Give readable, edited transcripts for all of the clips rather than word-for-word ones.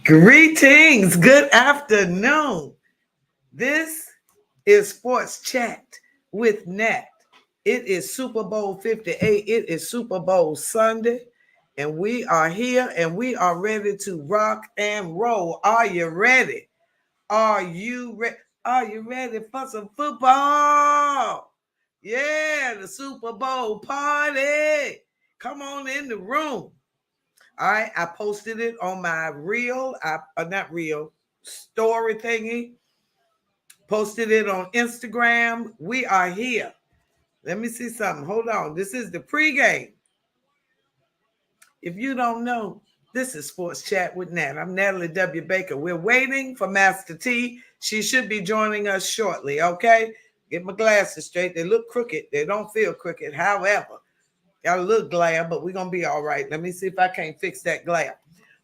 Greetings, good afternoon. This is Sports Chat with Nat. It is Super Bowl 58. It is Super Bowl Sunday, and we are here and we are ready to rock and roll. Are you ready? Are you ready? Are you ready for some football? Yeah, the Super Bowl party. Come on in the room. All right, I posted it on my not reel, story thingy. Posted it on Instagram. We are here. Let me see something. Hold on. This is the pregame. If you don't know, this is Sports Chat with Nat. I'm Natalie W. Baker. We're waiting for Master T. She should be joining us shortly, okay? Get my glasses straight. They look crooked. They don't feel crooked. However, got a little glare, but we're going to be all right. Let me see if I can't fix that glare.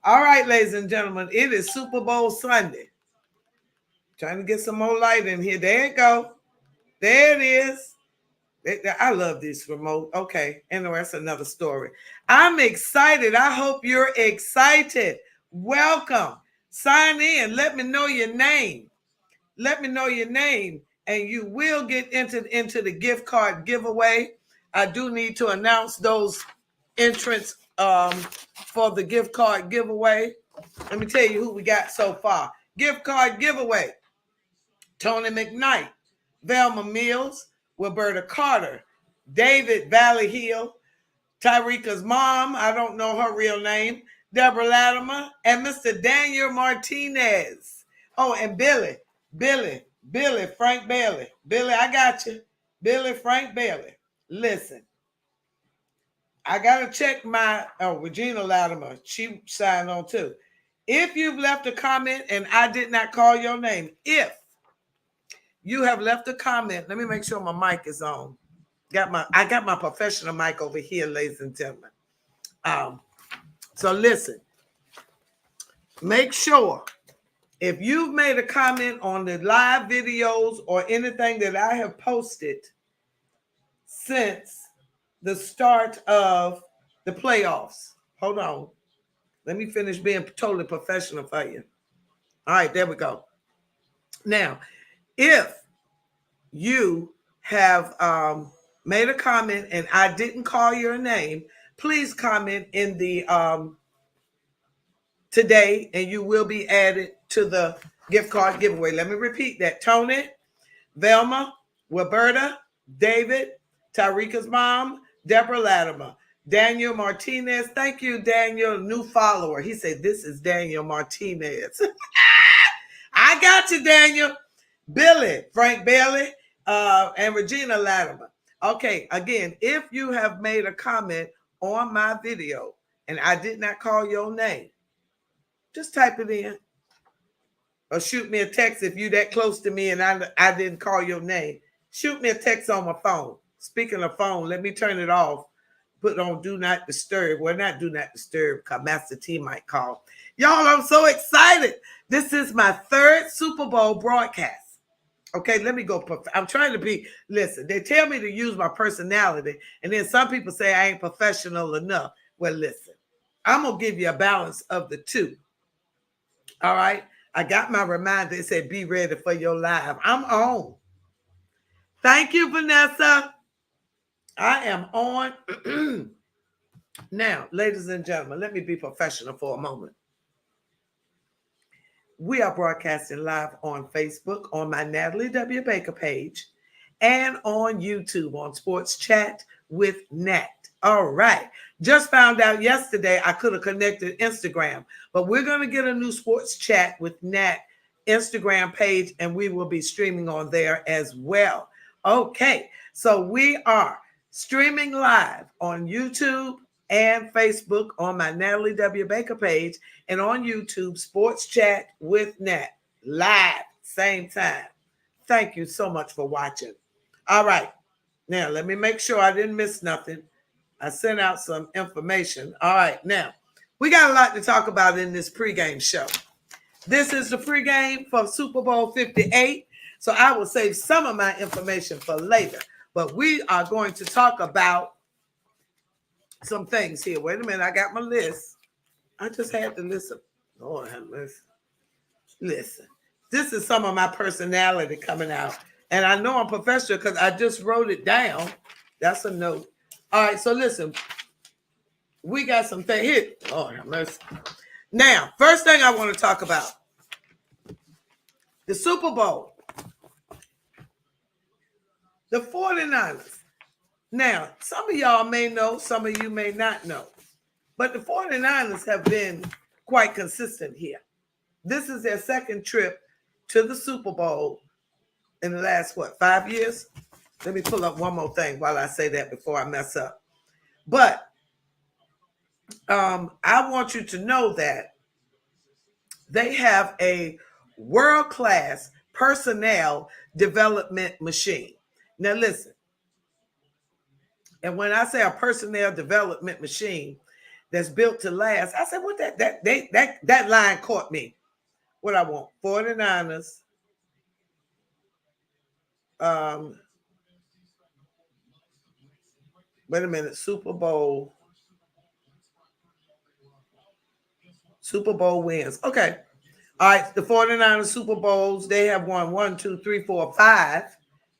All right, ladies and gentlemen, it is Super Bowl Sunday. Trying to get some more light in here. There it go. There it is. I love this remote. Okay. Anyway, that's another story. I'm excited. I hope you're excited. Welcome. Sign in. Let me know your name. Let me know your name. And you will get entered into the gift card giveaway. I do need to announce those entrants for the gift card giveaway. Let me tell you who we got so far. Gift card giveaway. Tony McKnight, Velma Mills, Roberta Carter, David Valley Hill, Tyreeka's mom, I don't know her real name, Deborah Latimer, and Mr. Daniel Martinez. Oh, and Billy, Frank Bailey. Billy, I got you. Billy, Frank Bailey. Listen, I got to check Regina Latimer. She signed on too. If you've left a comment and I did not call your name, if you have left a comment, let me make sure my mic is on. I got my professional mic over here, ladies and gentlemen. So listen, make sure if you've made a comment on the live videos or anything that I have posted since the start of the playoffs. Hold on. Let me finish being totally professional for you. All right, there we go. Now, if you have made a comment and I didn't call your name, please comment in the today and you will be added to the gift card giveaway. Let me repeat that. Tony, Velma, Roberta, David, Tyreeka's mom, Deborah Latimer, Daniel Martinez. Thank you, Daniel, new follower. He said, this is Daniel Martinez. I got you, Daniel. Billy, Frank Bailey, and Regina Latimer. Okay, again, if you have made a comment on my video and I did not call your name, just type it in or shoot me a text if you're that close to me and I didn't call your name. Shoot me a text on my phone. Speaking of phone, let me turn it off. Put on do not disturb. Well, not do not disturb because Master T might call. Y'all, I'm so excited. This is my third Super Bowl broadcast. Okay, let me go. I'm trying to be, listen, they tell me to use my personality, and then some people say I ain't professional enough. Well, listen, I'm going to give you a balance of the two. All right, I got my reminder. It said, be ready for your live. I'm on. Thank you, Vanessa. I am on. Now, ladies and gentlemen, let me be professional for a moment. We are broadcasting live on Facebook on my Natalie W. Baker page and on YouTube on Sports Chat with Nat. All right. Just found out yesterday I could have connected Instagram, but we're going to get a new Sports Chat with Nat Instagram page and we will be streaming on there as well. Okay. So we are streaming live on YouTube and Facebook on my Natalie W. Baker page and on YouTube, Sports Chat with Nat, live, same time. Thank you so much for watching. All right. Now, let me make sure I didn't miss nothing. I sent out some information. All right. Now, we got a lot to talk about in this pregame show. This is the pregame for Super Bowl 58. So I will save some of my information for later. But we are going to talk about some things here. Wait a minute. I got my list. I just had the list Lord have mercy. Listen, this is some of my personality coming out. And I know I'm professional because I just wrote it down. That's a note. All right, so listen, we got some things here. Lord have mercy. Now, first thing I want to talk about, the Super Bowl. The 49ers. Now, some of y'all may know, some of you may not know, but the 49ers have been quite consistent here. This is their second trip to the Super Bowl in the last, 5 years? Let me pull up one more thing while I say that before I mess up. But I want you to know that they have a world-class personnel development machine. Now, listen. And when I say a personnel development machine that's built to last, I said, what that line caught me. What I want, 49ers. Wait a minute, Super Bowl wins. Okay. All right, the 49ers Super Bowls, they have won 1, 2, 3, 4, 5.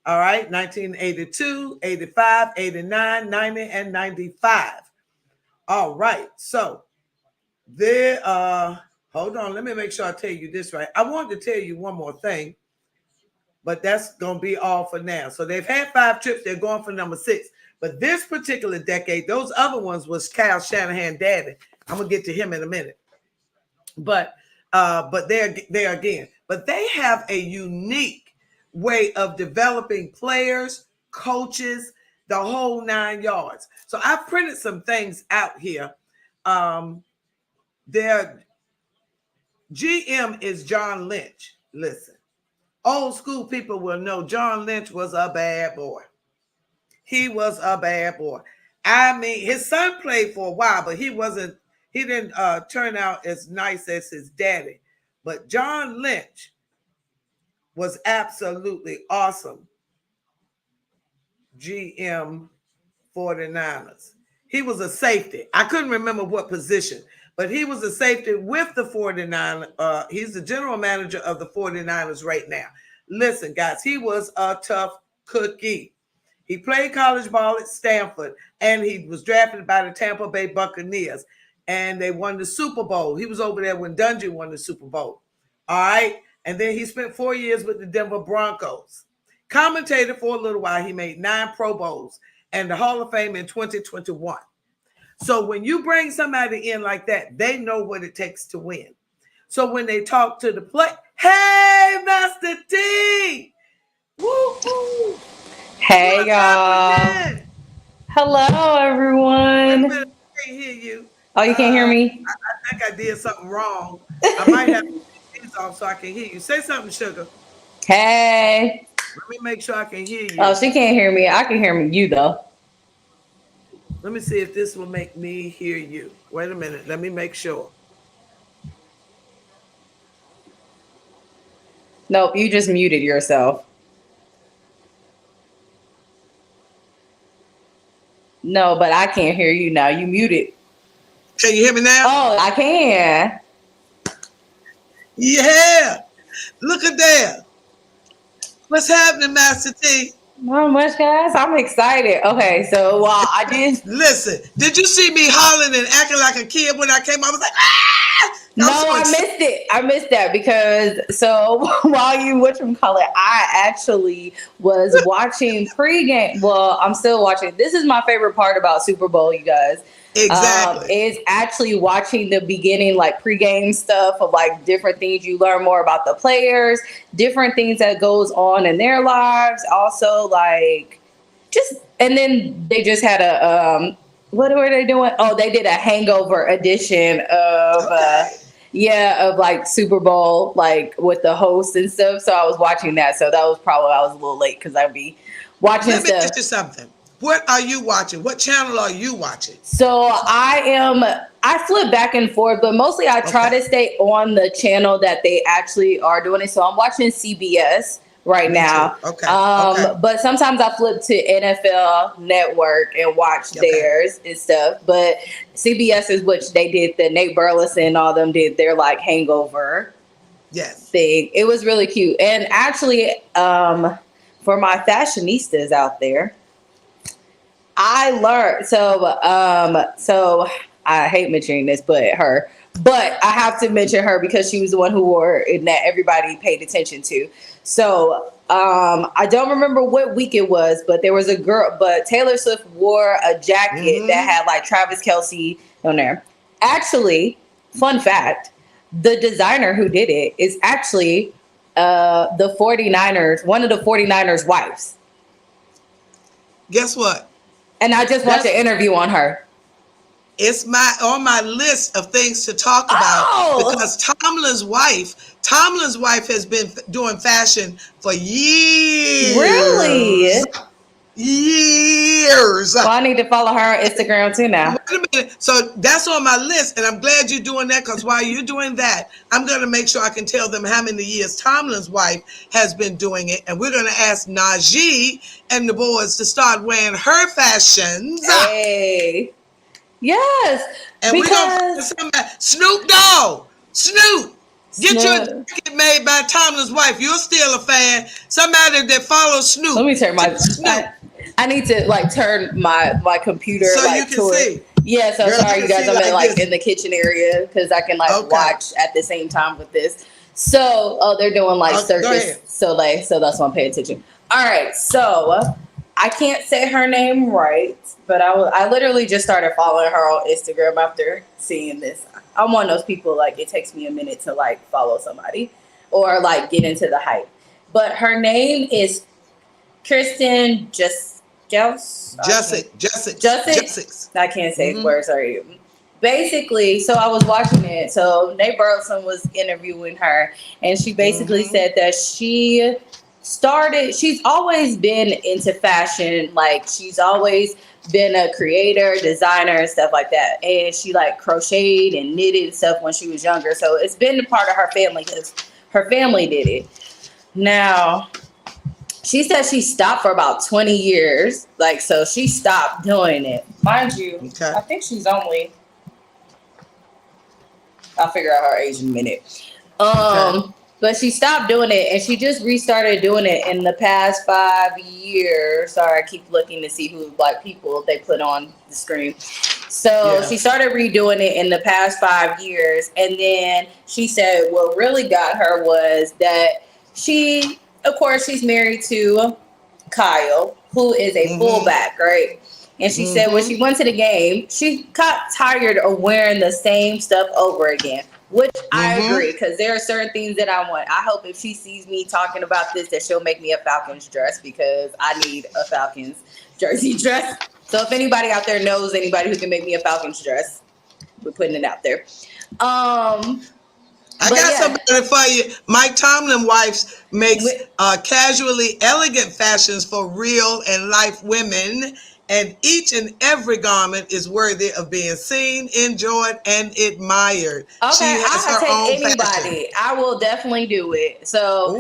All right, 1982, 85, 89, 90, and 95. All right, so there, hold on, let me make sure I tell you this right. I wanted to tell you one more thing, but that's going to be all for now. So they've had 5 trips, they're going for number 6. But this particular decade, those other ones was Kyle Shanahan daddy. I'm going to get to him in a minute. But there again, but they have a unique way of developing players, coaches, the whole 9 yards. So I printed some things out here. Their GM is John Lynch. Listen, old school people will know John Lynch was a bad boy. He was a bad boy. I mean, his son played for a while, but he didn't turn out as nice as his daddy. But John Lynch was absolutely awesome. GM 49ers. He was a safety. I couldn't remember what position, but he was a safety with the 49ers. He's the general manager of the 49ers right now. Listen, guys, he was a tough cookie. He played college ball at Stanford, and he was drafted by the Tampa Bay Buccaneers, and they won the Super Bowl. He was over there when Dungy won the Super Bowl. All right. And then he spent 4 years with the Denver Broncos. Commentated for a little while. He made 9 Pro Bowls and the Hall of Fame in 2021. So when you bring somebody in like that, they know what it takes to win. So when they talk to the play, hey, Master T! Woo-hoo! Hey, y'all. Hello, everyone. I can't hear you. Oh, you can't hear me? I think I did something wrong. I might have to turn these off so I can hear you. Say something, Sugar. Hey. Let me make sure I can hear you. Oh, she can't hear me. I can hear you, though. Let me see if this will make me hear you. Wait a minute. Let me make sure. Nope, you just muted yourself. No, but I can't hear you now. You muted. Can you hear me now? Oh, I can. Yeah. Look at that. What's happening, Master T? Not much, guys. I'm excited. Okay, so while I did... Listen, did you see me hollering and acting like a kid when I came? I was like, ah! No, I missed it. I missed that because while you I actually was watching pregame. Well, I'm still watching. This is my favorite part about Super Bowl, you guys. Exactly. Is actually watching the beginning, like pregame stuff of like different things. You learn more about the players, different things that goes on in their lives. Also, like and then they just had a what were they doing? Oh, they did a hangover edition of of like Super Bowl, like with the host and stuff. So I was watching that. So that was probably I was a little late because I'd be watching stuff. Let me ask you something. What are you watching? What channel are you watching? So I flip back and forth, but mostly I try to stay on the channel that they actually are doing it. So I'm watching CBS. right Me now. too. Okay. But sometimes I flip to NFL Network and watch Okay. theirs and stuff. But CBS is which they did the Nate Burleson and all them did their like hangover Yes. thing. It was really cute. And actually, for my fashionistas out there, I learned so I hate mentioning this, but I have to mention her because she was the one who wore it and that everybody paid attention to. So I don't remember what week it was, but there was a girl, but Taylor Swift wore a jacket that had like Travis Kelce on there. Actually, fun fact, the designer who did it is actually the 49ers, one of the 49ers wives. Guess what? And I just watched an interview on her. It's on my list of things to talk about because Tomlin's wife has been doing fashion for years. Really? Years. Well, I need to follow her on Instagram too now. Wait a minute. So that's on my list, and I'm glad you're doing that because while you're doing that, I'm going to make sure I can tell them how many years Tomlin's wife has been doing it, and we're going to ask Najee and the boys to start wearing her fashions. Hey. Yes. And we're going to find somebody. Snoop Dogg. Snoop. Get your jacket made by Tomlin's wife. You're still a fan. Somebody that follows Snoop. Let me turn my I need to like turn my computer so like you can see. Yeah, so Girl, sorry you guys. I'm in like this. in the kitchen area because I can like watch at the same time with this. So they're doing like circus so that's why I'm paying attention. All right, so I can't say her name right, but I literally just started following her on Instagram after seeing this. I'm one of those people like it takes me a minute to like follow somebody or like get into the hype. But her name is Kristen Jessic. I can't say words. Sorry. Basically, so I was watching it. So Nate Burleson was interviewing her, and she basically said that she's always been into fashion. Like she's always been a creator, designer, and stuff like that. And she like crocheted and knitted and stuff when she was younger. So it's been a part of her family because her family did it. Now, she said she stopped for about 20 years. Like, so she stopped doing it. Mind you, I think she's only, I'll figure out her age in a minute. But she stopped doing it and she just restarted doing it in the past 5 years. Sorry, I keep looking to see who like people they put on the screen. So she started redoing it in the past 5 years. And then she said what really got her was that of course, she's married to Kyle, who is a fullback, right? And she said when she went to the game, she got tired of wearing the same stuff over again, which I agree, because there are certain things that I want. I hope if she sees me talking about this, that she'll make me a Falcons dress because I need a Falcons jersey dress. So if anybody out there knows anybody who can make me a Falcons dress, we're putting it out there. I got somebody for you. Mike Tomlin wife makes casually elegant fashions for real and life women, and each and every garment is worthy of being seen, enjoyed, and admired. Okay, she has her own anybody. fashion. I will definitely do it. So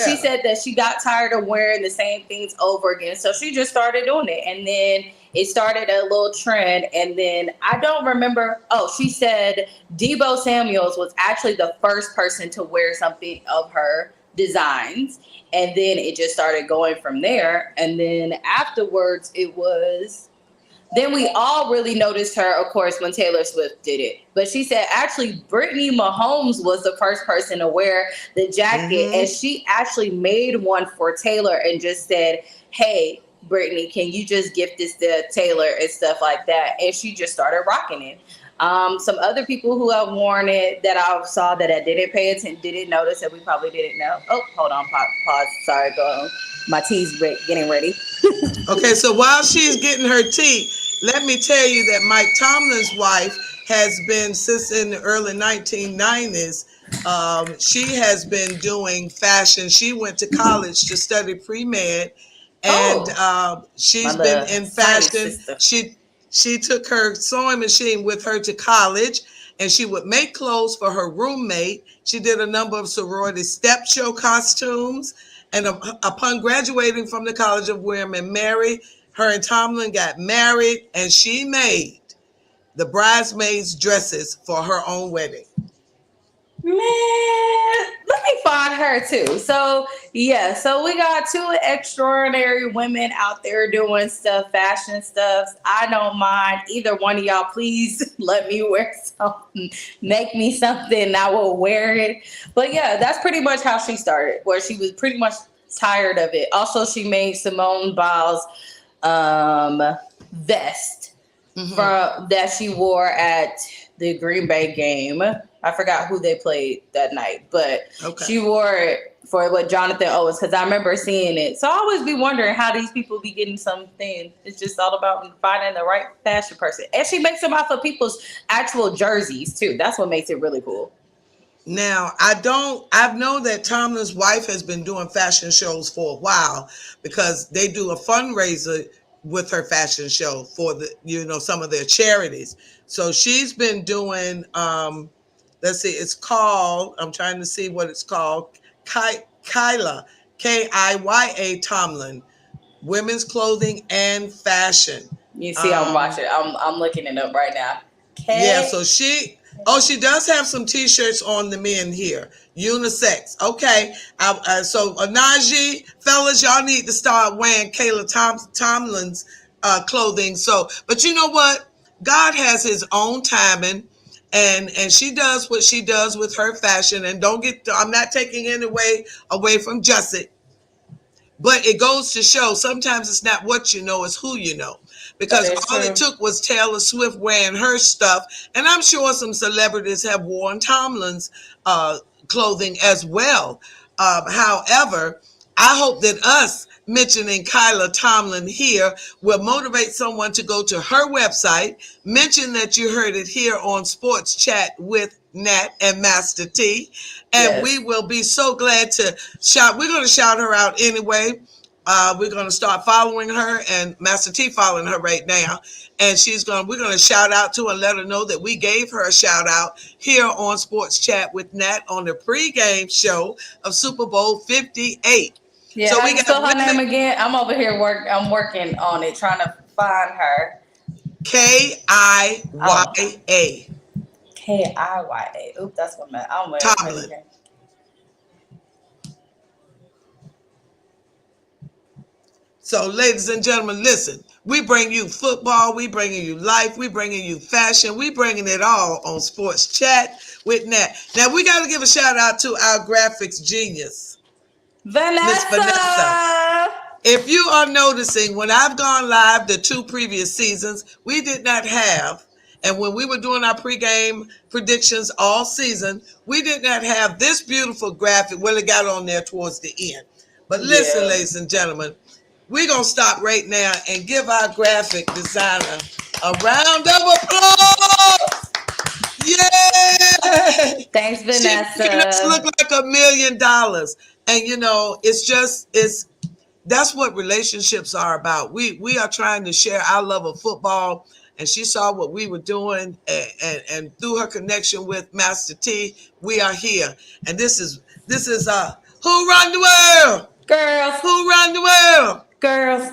she said that she got tired of wearing the same things over again, so she just started doing it, and then it started a little trend. And then I don't remember. Oh, she said Debo Samuels was actually the first person to wear something of her designs. And then it just started going from there. And then afterwards, then we all really noticed her, of course, when Taylor Swift did it. But she said, actually, Brittany Mahomes was the first person to wear the jacket. And she actually made one for Taylor and just said, hey, Brittany, can you just gift this to Taylor and stuff like that? And she just started rocking it. Some other people who have worn it that I saw that I didn't pay attention, didn't notice that we probably didn't know. Oh, hold on, pause. Sorry, go on. My tea's getting ready. Okay, so while she's getting her tea, let me tell you that Mike Tomlin's wife has been, since in the early 1990s, she has been doing fashion. She went to college to study pre-med, and she's been in fashion. She took her sewing machine with her to college, and she would make clothes for her roommate. She did a number of sorority step show costumes, And upon graduating from the College of William and Mary, her and Tomlin got married, and she made the bridesmaids' dresses for her own wedding. Man, let me find her too. So yeah, so we got two extraordinary women out there doing stuff, fashion stuff. I don't mind either one of y'all. Please let me wear something, make me something. I will wear it. But yeah, that's pretty much how she started, where she was pretty much tired of it. Also, she made Simone Biles' vest from that she wore at the Green Bay game. I forgot who they played that night, but she wore it for what Jonathan Owens, because I remember seeing it. So I always be wondering how these people be getting something. It's just all about finding the right fashion person. And she makes them out for people's actual jerseys too. That's what makes it really cool. Now, I've known that Tomlin's wife has been doing fashion shows for a while, because they do a fundraiser with her fashion show for some of their charities. So she's been doing, let's see, it's called, I'm trying to see what it's called, Kiya, Kiya Tomlin, Women's Clothing and Fashion. You see, I'm watching, I'm looking it up right now. Yeah, so she does have some t-shirts on the men here, unisex. Okay, so Najee, fellas, y'all need to start wearing Kayla Tomlin's clothing. So, but you know what? God has his own timing, and she does what she does with her fashion. And I'm not taking any away from Jussie, but it goes to show sometimes it's not what you know, it's who you know. Because all it took was Taylor Swift wearing her stuff, and I'm sure some celebrities have worn Tomlin's clothing as well. However, I hope that us mentioning Kiya Tomlin here will motivate someone to go to her website, mention that you heard it here on Sports Chat with Nat and Master T, and we will be so glad to shout. We're going to shout her out anyway. We're going to start following her, and Master T following her right now. And we're going to shout out to her and let her know that we gave her a shout out here on Sports Chat with Nat on the pregame show of Super Bowl 58. Yeah, so we got her name again. I'm over here I'm working on it, trying to find her. Kiya. Kiya. Oops, that's what I'm Tomlin. So, ladies and gentlemen, listen. We bring you football. We bringing you life. We bringing you fashion. We bringing it all on Sports Chat with Nat. Now, we got to give a shout out to our graphics genius, Miss Vanessa. If you are noticing, when I've gone live the 2 previous seasons, we did not have, and when we were doing our pregame predictions all season, we did not have this beautiful graphic. Well, it got on there towards the end. But listen, ladies and gentlemen, we're going to stop right now and give our graphic designer a round of applause. Yay! Thanks, Vanessa. She making us look like $1 million. And, that's what relationships are about. We are trying to share our love of football, and she saw what we were doing, and through her connection with Master T, we are here. And this is Who Run the World? Girls. Who Run the World? Girls.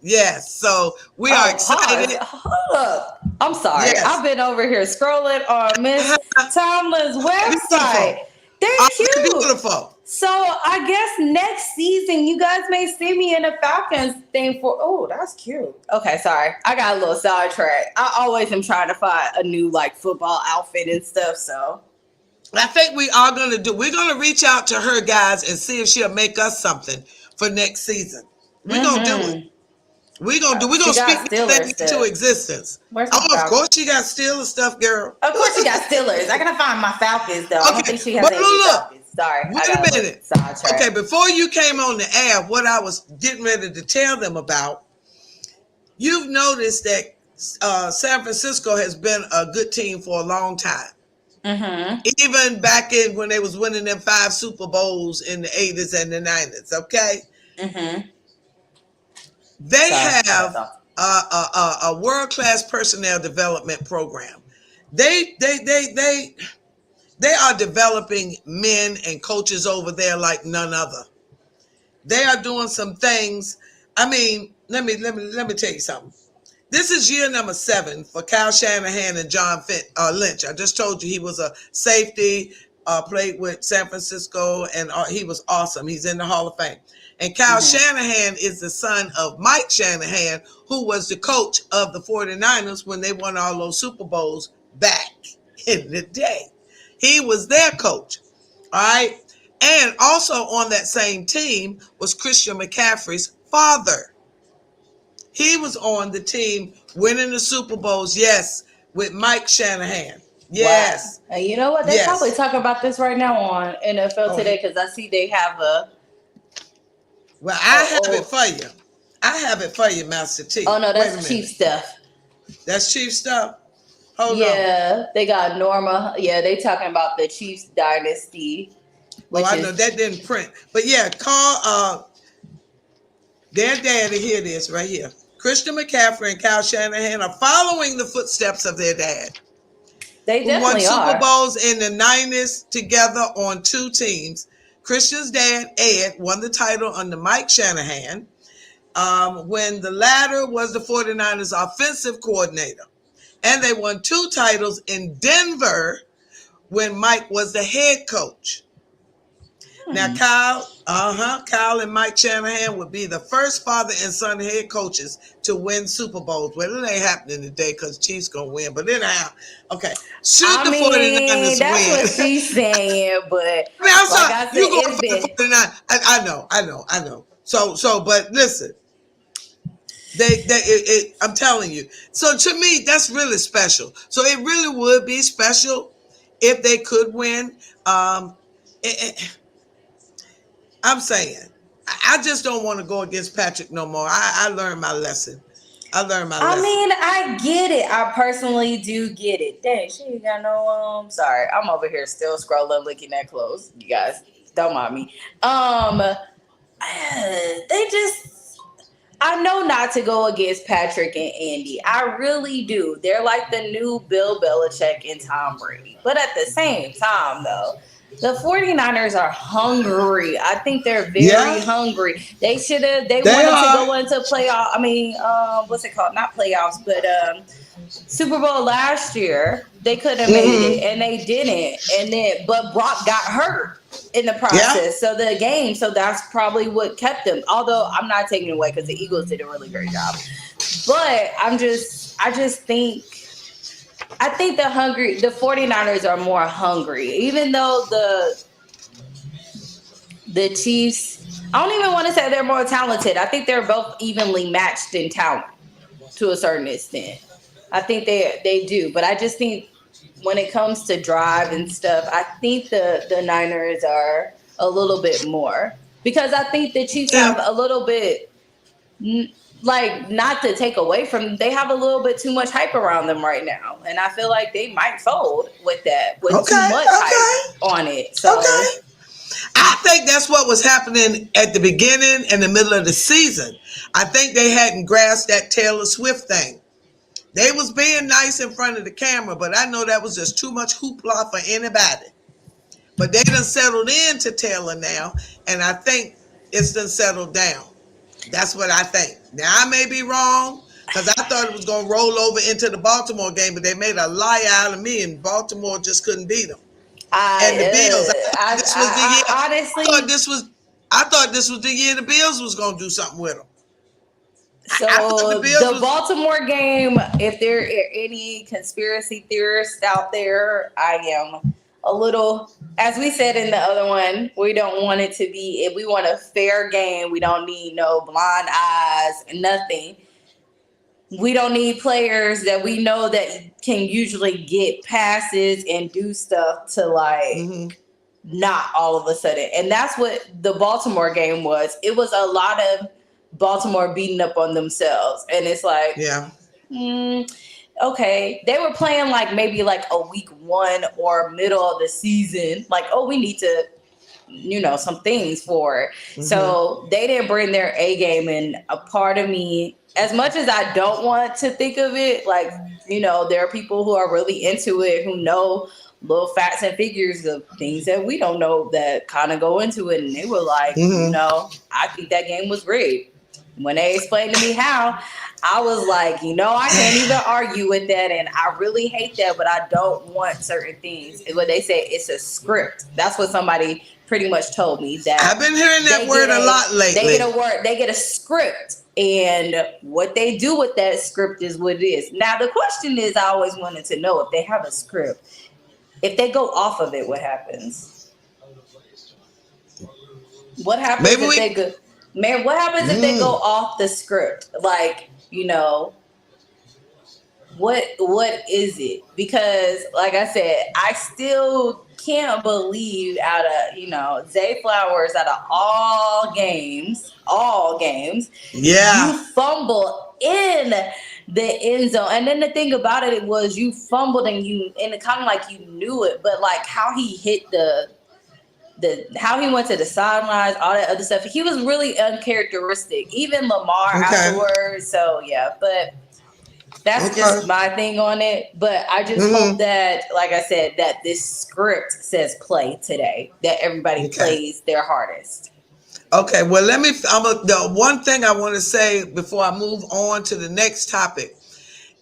Yes, so we are excited. Hold up. I'm sorry. Yes. I've been over here scrolling on Miss Tomlin's website. They're cute. Beautiful. So I guess next season you guys may see me in a Falcons thing that's cute. Okay, sorry. I got a little sidetracked. I always am trying to find a new football outfit and stuff, so. I think we're going to reach out to her, guys, and see if she'll make us something for next season. We're going to do it. We're going to speak that into existence. Of course she got Steelers stuff, girl. Of course she got Steelers. I got to find my Falcons, though. I don't think she has any Falcons. Sorry. Wait a minute. Okay, before you came on the air, what I was getting ready to tell them about, you've noticed that San Francisco has been a good team for a long time. Mm-hmm. Even back when they was winning them 5 Super Bowls in the 80s and the 90s, okay? Mm-hmm. They have a world-class personnel development program. They are developing men and coaches over there like none other. They are doing some things. I mean, let me tell you something. This is year number 7 for Kyle Shanahan and John Lynch. I just told you he was a safety, played with San Francisco, and he was awesome. He's in the Hall of Fame. And Kyle Shanahan is the son of Mike Shanahan, who was the coach of the 49ers when they won all those Super Bowls back in the day. He was their coach. All right. And also on that same team was Christian McCaffrey's father. He was on the team winning the Super Bowls, yes, with Mike Shanahan. Yes. Wow. And you know what? They probably talk about this right now on NFL Today because I see they have a. Well, I have it for you. I have it for you, Master T. Oh, no, that's Chief stuff. That's Chief stuff? Hold on. Yeah, they got Norma. Yeah, they talking about the Chiefs dynasty. Well, I know that didn't print. But yeah, call their daddy. Hear this right here. Christian McCaffrey and Kyle Shanahan are following the footsteps of their dad. They definitely won Super Bowls in the 90s together on 2 teams. Christian's dad, Ed, won the title under Mike Shanahan when the latter was the 49ers offensive coordinator. And they won 2 titles in Denver when Mike was the head coach. Now, Kyle and Mike Shanahan would be the first father and son head coaches to win Super Bowls. Well, it ain't happening today because Chiefs going to win. But anyhow, okay. Should the 49ers that's win? That's what she's saying, but I mean, I'm sorry. like I said, You going for the 49ers. I know. So, but listen. I'm telling you. So to me, that's really special. So it really would be special if they could win. I'm saying, I just don't want to go against Patrick no more. I learned my lesson. I mean, I get it. I personally do get it. Dang, she ain't got no sorry. I'm over here still scrolling, looking at clothes. You guys don't mind me. They just, I know not to go against Patrick and Andy. I really do. They're like the new Bill Belichick and Tom Brady. But at the same time, though, the 49ers are hungry. I think they're very hungry. They wanted to go into playoff. I mean, what's it called? Not playoffs, but Super Bowl last year. They could have made it, and they didn't. But Brock got hurt in the process. So that's probably what kept them. Although I'm not taking it away because the Eagles did a really great job. But I think the 49ers are more hungry, even though the Chiefs, I don't even want to say they're more talented. I think they're both evenly matched in talent to a certain extent. I think they do, but I just think when it comes to drive and stuff, I think the Niners are a little bit more because I think the Chiefs have a little bit, like, not to take away from them, they have a little bit too much hype around them right now. And I feel like they might fold with that, with too much hype on it. So I think that's what was happening at the beginning and the middle of the season. I think they hadn't grasped that Taylor Swift thing. They was being nice in front of the camera, but I know that was just too much hoopla for anybody. But they done settled into Taylor now, and I think it's done settled down. That's what I think. Now, I may be wrong because I thought it was going to roll over into the Baltimore game, but they made a lie out of me, and Baltimore just couldn't beat them. And the Bills. I thought this was the year the Bills was going to do something with them. So the Baltimore game, if there are any conspiracy theorists out there, I am a little, as we said in the other one, we don't want it to be, if we want a fair game, we don't need no blind eyes, nothing. We don't need players that we know that can usually get passes and do stuff to not all of a sudden. And that's what the Baltimore game was. It was a lot of Baltimore beating up on themselves. And it's like, okay. They were playing like maybe like a week 1 or middle of the season. Like, oh, we need to, some things for it. So they didn't bring their A game. And a part of me, as much as I don't want to think of it, like, there are people who are really into it, who know little facts and figures of things that we don't know that kind of go into it. And they were like, I think that game was rigged. When they explained to me how, I was like, I can't even argue with that. And I really hate that, but I don't want certain things. What they say, it's a script. That's what somebody pretty much told me. That I've been hearing that word a lot lately. They get a script. And what they do with that script is what it is. Now, the question is, I always wanted to know, if they have a script, if they go off of it, what happens? What happens if they go... Man, what happens if they go off the script? Like, what is it? Because, like I said, I still can't believe out of, Zay Flowers, out of all games, you fumble in the end zone. And then the thing about it was you fumbled and it kind of like you knew it, but like how he hit how he went to the sidelines, all that other stuff. He was really uncharacteristic. Even Lamar afterwards. So yeah, but that's just my thing on it. But I just hope that, like I said, that this script says play today, that everybody plays their hardest. Okay, well, the one thing I want to say before I move on to the next topic.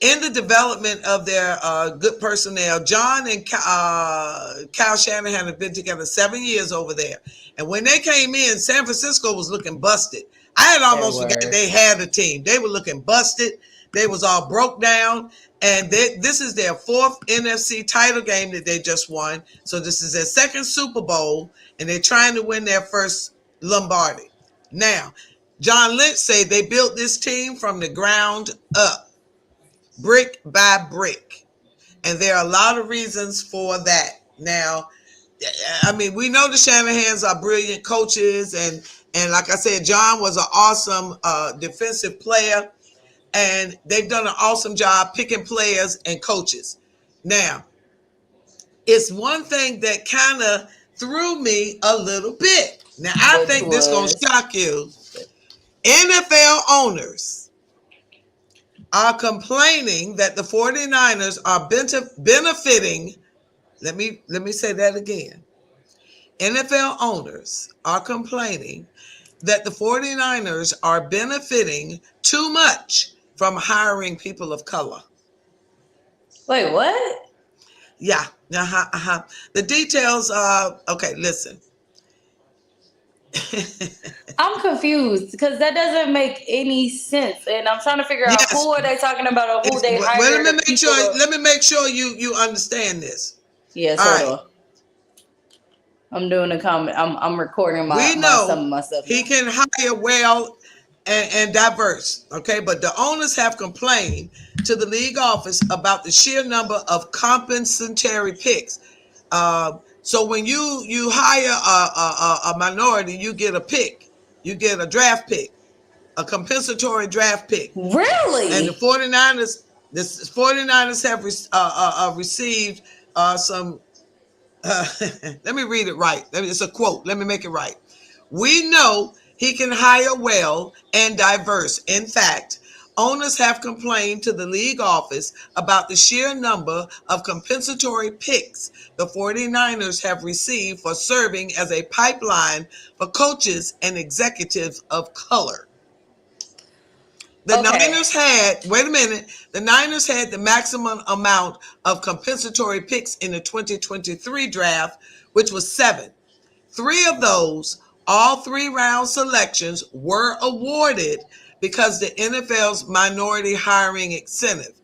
In the development of their good personnel, John and Kyle Shanahan have been together 7 years over there. And when they came in, San Francisco was looking busted. I had almost forgot they had a team. They were looking busted. They was all broke down. And this is their fourth NFC title game that they just won. So this is their second Super Bowl, and they're trying to win their first Lombardi. Now, John Lynch said they built this team from the ground up, brick by brick. And there are a lot of reasons for that. Now, I mean, we know the Shanahans are brilliant coaches. And like I said, John was an awesome defensive player. And they've done an awesome job picking players and coaches. Now, it's one thing that kind of threw me a little bit. Now, I think this is going to shock you. NFL owners are complaining that the 49ers are benefiting. Let me say that again. NFL owners are complaining that the 49ers are benefiting too much from hiring people of color. Wait, what? Yeah. The details are, okay, listen. I'm confused because that doesn't make any sense, and I'm trying to figure out who are they talking about or who they hired. Well, let me make sure you understand this. Yes, hold on. I'm doing a comment. I'm recording some of my stuff. He can hire well and diverse, okay? But the owners have complained to the league office about the sheer number of compensatory picks. So when you hire a minority, you get a pick. You get a draft pick, a compensatory draft pick. Really? And the 49ers have received some. Let me read it right. It's a quote. Let me make it right. We know he can hire well and diverse. In fact, owners have complained to the league office about the sheer number of compensatory picks the 49ers have received for serving as a pipeline for coaches and executives of color. The Niners had the maximum amount of compensatory picks in the 2023 draft, which was 7. 3 of those, all 3-round selections, were awarded because the NFL's minority hiring incentive.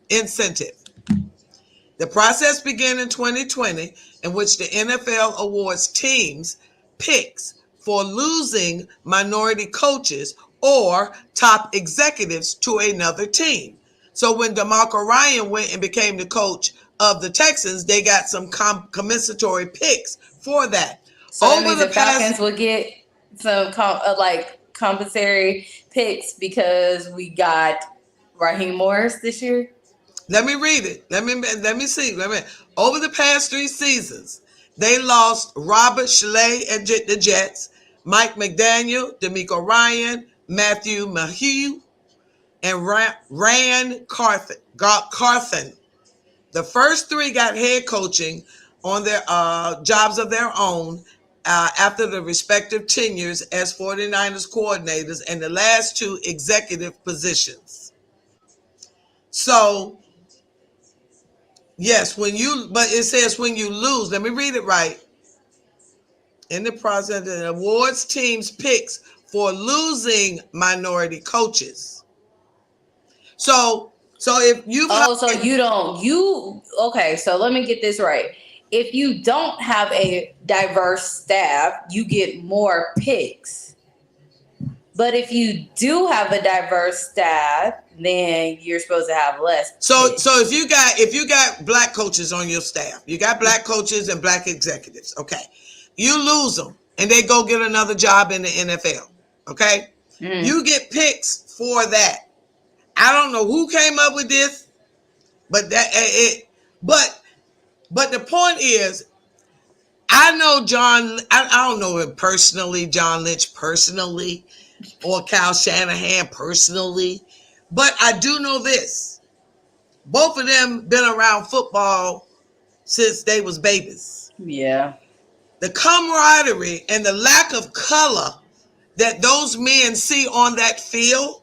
The process began in 2020, in which the NFL awards teams picks for losing minority coaches or top executives to another team. So when DeMarco Ryan went and became the coach of the Texans, they got some compensatory picks for that. So that means the Falcons will get some compensatory picks because we got Raheem Morris this year. Let me read it. Let me see. Over the past 3 seasons, they lost Robert Saleh at the Jets, Mike McDaniel, DeMeco Ryan, Matthew Mahieu, and Ran Carthon. The first 3 got head coaching on their jobs of their own after the respective tenures as 49ers coordinators and the last two executive positions. So, yes, but it says when you lose, let me read it right. In the process, it awards teams picks for losing minority coaches. So if you okay, so let me get this right. If you don't have a diverse staff, you get more picks. But if you do have a diverse staff, then you're supposed to have less picks. So if you got black coaches on your staff, you got black coaches and black executives, okay. You lose them and they go get another job in the NFL, okay? You get picks for that. I don't know who came up with this, but but the point is, I know I don't know him personally, John Lynch personally, or Kyle Shanahan personally, but I do know this. Both of them been around football since they was babies. Yeah. The camaraderie and the lack of color that those men see on that field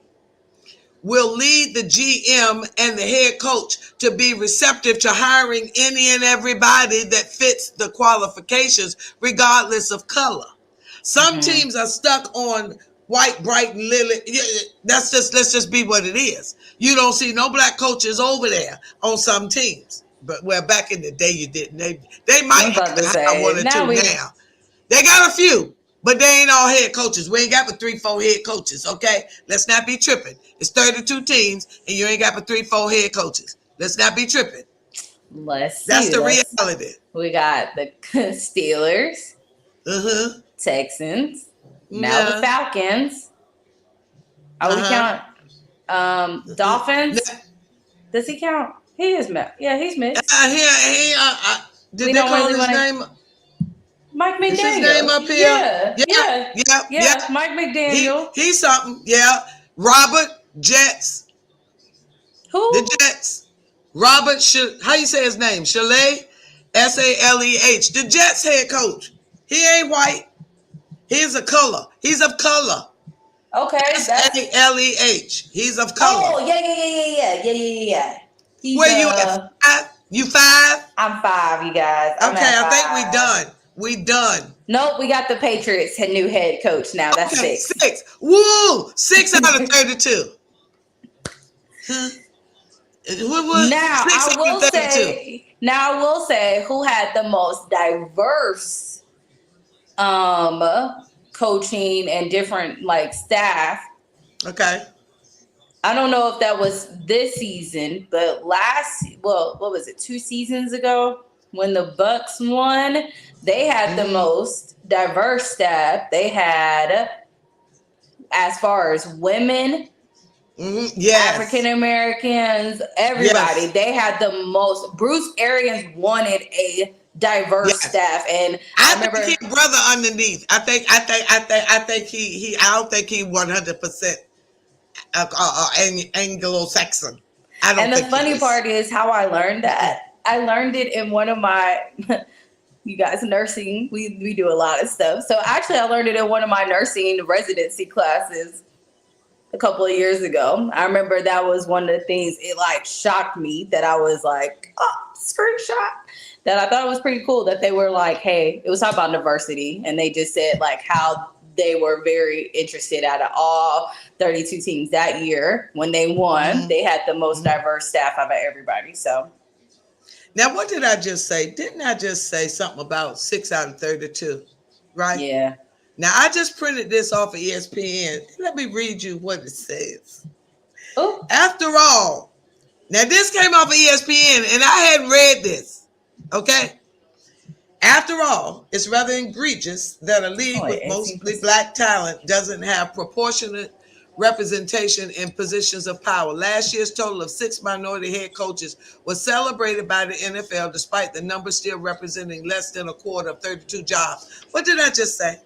will lead the GM and the head coach to be receptive to hiring any and everybody that fits the qualifications, regardless of color. Some teams are stuck on white, bright, lily. Let's just be what it is. You don't see no black coaches over there on some teams. But back in the day you didn't. They might have one or two now. They got a few. But they ain't all head coaches. We ain't got but 3-4 head coaches, okay? Let's not be tripping. It's 32 teams, and you ain't got but 3-4 head coaches. Let's not be tripping. That's the reality. We got the Steelers, Texans, now the Falcons. We count Dolphins. Does he count? He is mixed. Yeah, he's mixed. Did they call his name? Mike McDaniel. Is his name up here? Yeah. Mike McDaniel. He's something. Yeah. Robert Jets. Who? The Jets. Robert, how you say his name? Saleh, Saleh. The Jets head coach. He ain't white. He's a color. He's of color. Okay. Saleh. He's of color. Oh, yeah. Where you at? You 5? I'm 5, you guys. Okay, I think we done. We done. Nope, we got the Patriots new head coach now. That's 6. 6. Woo! 6 out of 32. Now I will say who had the most diverse coaching and different staff. Okay. I don't know if that was this season, but what was it, 2 seasons ago when the Bucks won? They had the most diverse staff. They had, as far as women, African Americans, everybody. Yes. They had the most. Bruce Arians wanted a diverse staff, and I remember think his brother underneath. I think he. I don't think he 100% Anglo-Saxon. I don't. And the funny part is how I learned that. I learned it in one of my. You guys, nursing, we do a lot of stuff. So actually, I learned it in one of my nursing residency classes a couple of years ago. I remember that was one of the things, it shocked me that I was screenshot. That I thought it was pretty cool that they were hey, it was talking about diversity. And they just said how they were very interested out of all 32 teams that year. When they won, they had the most diverse staff out of everybody. So. Now, what did I just say? Didn't I just say something about 6 out of 32? Right? Yeah. Now, I just printed this off of ESPN. Let me read you what it says. Oh. After all, now this came off of ESPN, and I hadn't read this. Okay? After all, it's rather egregious that a league with mostly black talent doesn't have proportionate representation in positions of power. Last year's total of 6 minority head coaches was celebrated by the NFL, despite the number still representing less than a quarter of 32 jobs. What did I just say?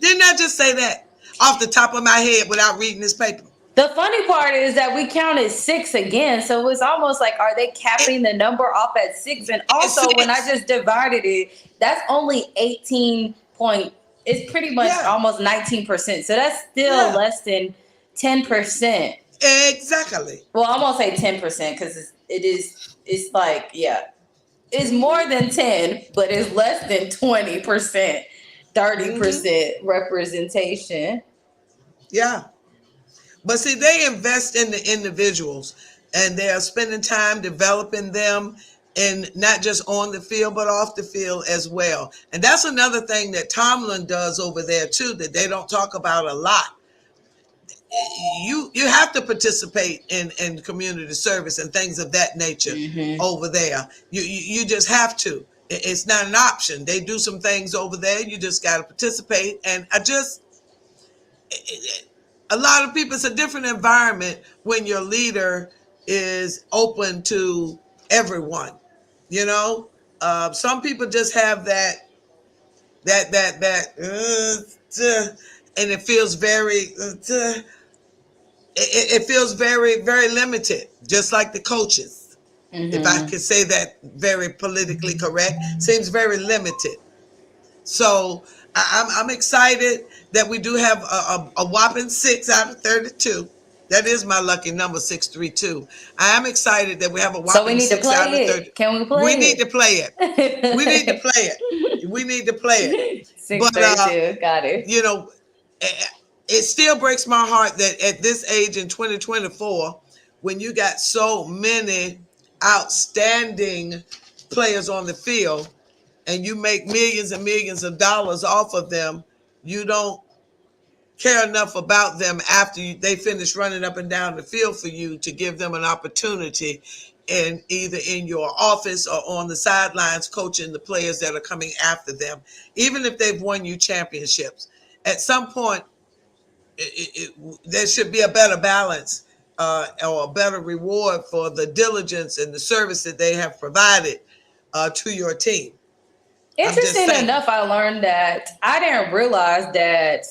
Didn't I just say that off the top of my head without reading this paper? The funny part is that we counted 6 again, so it's almost like, are they capping the number off at 6? And also, when I just divided it, that's only 18 point. It's pretty much almost 19%. So that's still less than 10%. Exactly. Well, I'm gonna say 10% because it's like, yeah, it's more than 10, but it's less than 20%, 30% representation. Yeah. But see, they invest in the individuals, and they are spending time developing them, and not just on the field, but off the field as well. And that's another thing that Tomlin does over there too, that they don't talk about a lot. You have to participate in community service and things of that nature over there. You just have to. It's not an option. They do some things over there. You just got to participate. And a lot of people, it's a different environment when your leader is open to everyone. You know, some people just have that, and it feels very, it feels very, very limited, just like the coaches. If I could say that very politically correct, seems very limited. So I'm excited that we do have a whopping 6 out of 32. That is my lucky number, 632. I am excited that we have a whopping 6 out of 30. Can we play it? We need to play it. We need to play it. We need to play it. 632, got it. You know, it still breaks my heart that at this age in 2024, when you got so many outstanding players on the field, and you make millions and millions of dollars off of them, you don't care enough about them after they finish running up and down the field for you to give them an opportunity in either in your office or on the sidelines coaching the players that are coming after them, even if they've won you championships. At some point, there should be a better balance or a better reward for the diligence and the service that they have provided to your team. Interesting enough, I learned that I didn't realize that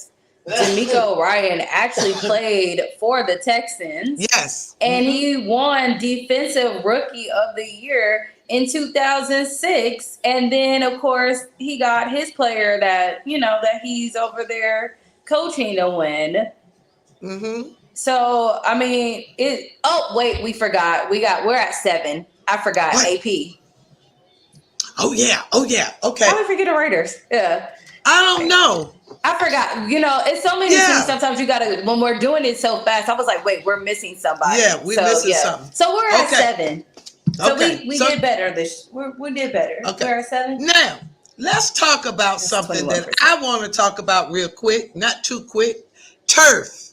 D'Amico Ryan actually played for the Texans. Yes. And he won Defensive Rookie of the Year in 2006. And then, of course, he got his player that he's over there coaching to win. So, I mean, we forgot. We're at 7. I forgot what? AP. Oh yeah. Okay. How did we forget the Raiders? Yeah. I don't know. I forgot. It's so many things. Sometimes you gotta. When we're doing it so fast, I was like, "Wait, we're missing somebody." Yeah, we're missing something. So we're at 7. So we did better. We did better. Okay. We're at 7. Now let's talk about something that I want to talk about real quick, not too quick. Turf.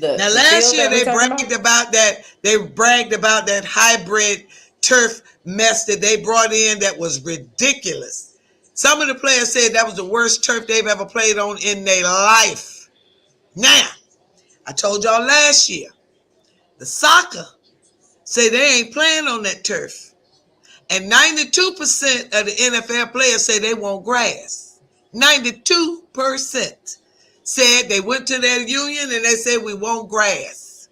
Now last year they bragged about that. They bragged about that hybrid turf mess that they brought in that was ridiculous. Some of the players said that was the worst turf they've ever played on in their life. Now, I told y'all last year, the soccer say they ain't playing on that turf. And 92% of the NFL players say they want grass. 92% said they went to their union and they said we want grass.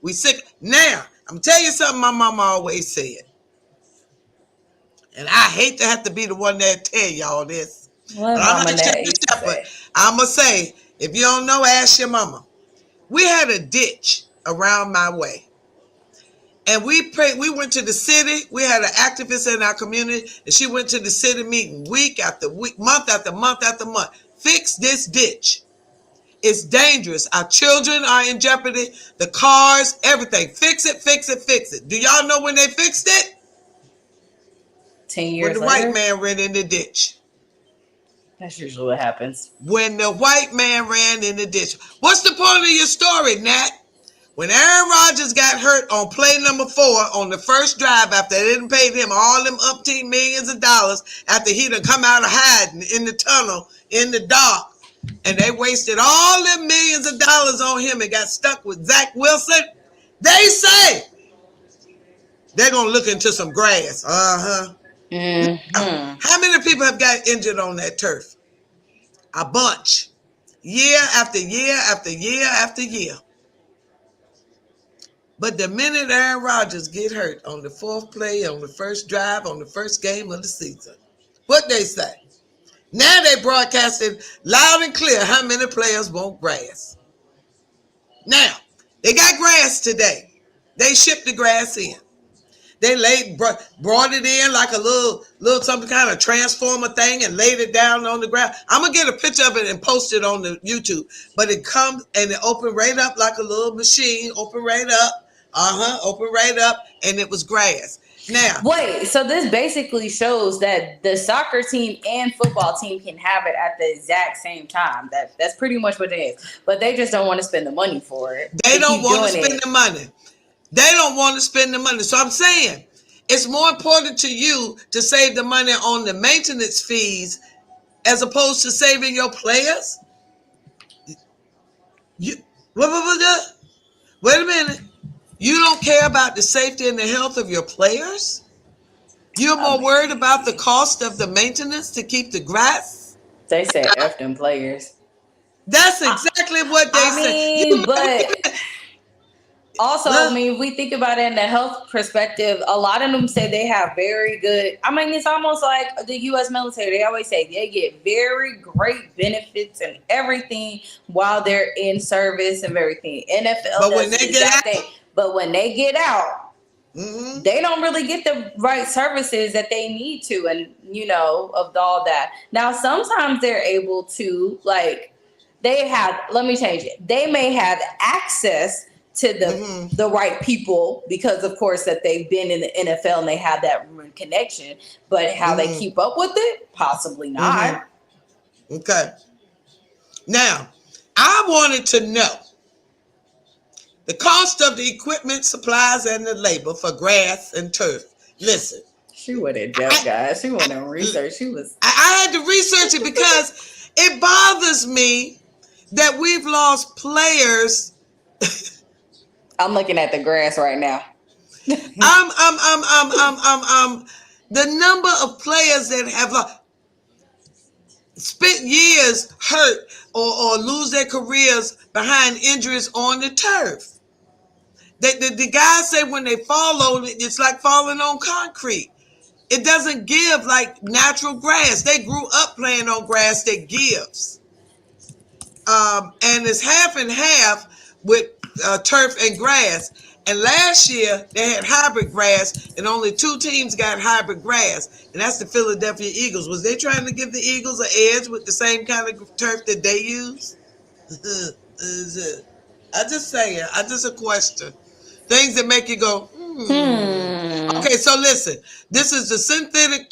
We sick. Now, I'm telling you something my mama always said. And I hate to have to be the one that tell y'all this. But I'm going to say, if you don't know, ask your mama. We had a ditch around my way. And we went to the city. We had an activist in our community, and she went to the city meeting week after week, month after month after month. Fix this ditch. It's dangerous. Our children are in jeopardy. The cars, everything. Fix it, fix it, fix it. Do y'all know when they fixed it? 10 years later. When the white man ran in the ditch. That's usually what happens. When the white man ran in the ditch. What's the point of your story, Nat? When Aaron Rodgers got hurt on play number 4 on the first drive after they didn't pay him all them umpteen millions of dollars after he done come out of hiding in the tunnel in the dark, and they wasted all them millions of dollars on him and got stuck with Zach Wilson, they say they're going to look into some grass. Mm-hmm. How many people have got injured on that turf? A bunch. year after year after year after year. But the minute Aaron Rodgers get hurt on the fourth play, on the first drive, on the first game of the season, what they say? Now they broadcasted loud and clear how many players want grass. Now, they got grass today. They shipped the grass in. They brought it in like a little some kind of transformer thing and laid it down on the ground. I'm gonna get a picture of it and post it on the YouTube. But it comes and it opened right up like a little machine, open right up, and it was grass. Now, wait, so this basically shows that the soccer team and football team can have it at the exact same time. That's pretty much what it is. But they just don't want to spend the money for it. They don't want to spend the money. They don't want to spend the money. So I'm saying it's more important to you to save the money on the maintenance fees as opposed to saving your players. Wait a minute. You don't care about the safety and the health of your players? You're more worried about the cost of the maintenance to keep the grass? They say F them players. That's exactly what they say. But also, I mean, we think about it in the health perspective. A lot of them say they have very good. I mean, it's almost like the U.S. military. They always say they get very great benefits and everything while they're in service and everything. NFL, but when they get out, but when they get out, they don't really get the right services that they need to, and of all that. Now, sometimes they're able to, like, they have. Let me change it. They may have access to the right people because, of course, that they've been in the NFL and they have that connection. But how they keep up with it, possibly not. Okay. Now, I wanted to know the cost of the equipment, supplies, and the labor for grass and turf. Listen. She wouldn't jump, guys. She wouldn't research. I had to research it because it bothers me that we've lost players. I'm looking at the grass right now. The number of players that have spent years hurt or lose their careers behind injuries on the turf. The guys say when they fall on it, it's like falling on concrete. It doesn't give like natural grass. They grew up playing on grass that gives. And it's half and half with turf and grass. And last year they had hybrid grass and only 2 teams got hybrid grass. And that's the Philadelphia Eagles. Was they trying to give the Eagles an edge with the same kind of turf that they use? I just a question. Things that make you go, Okay, so listen. This is the synthetic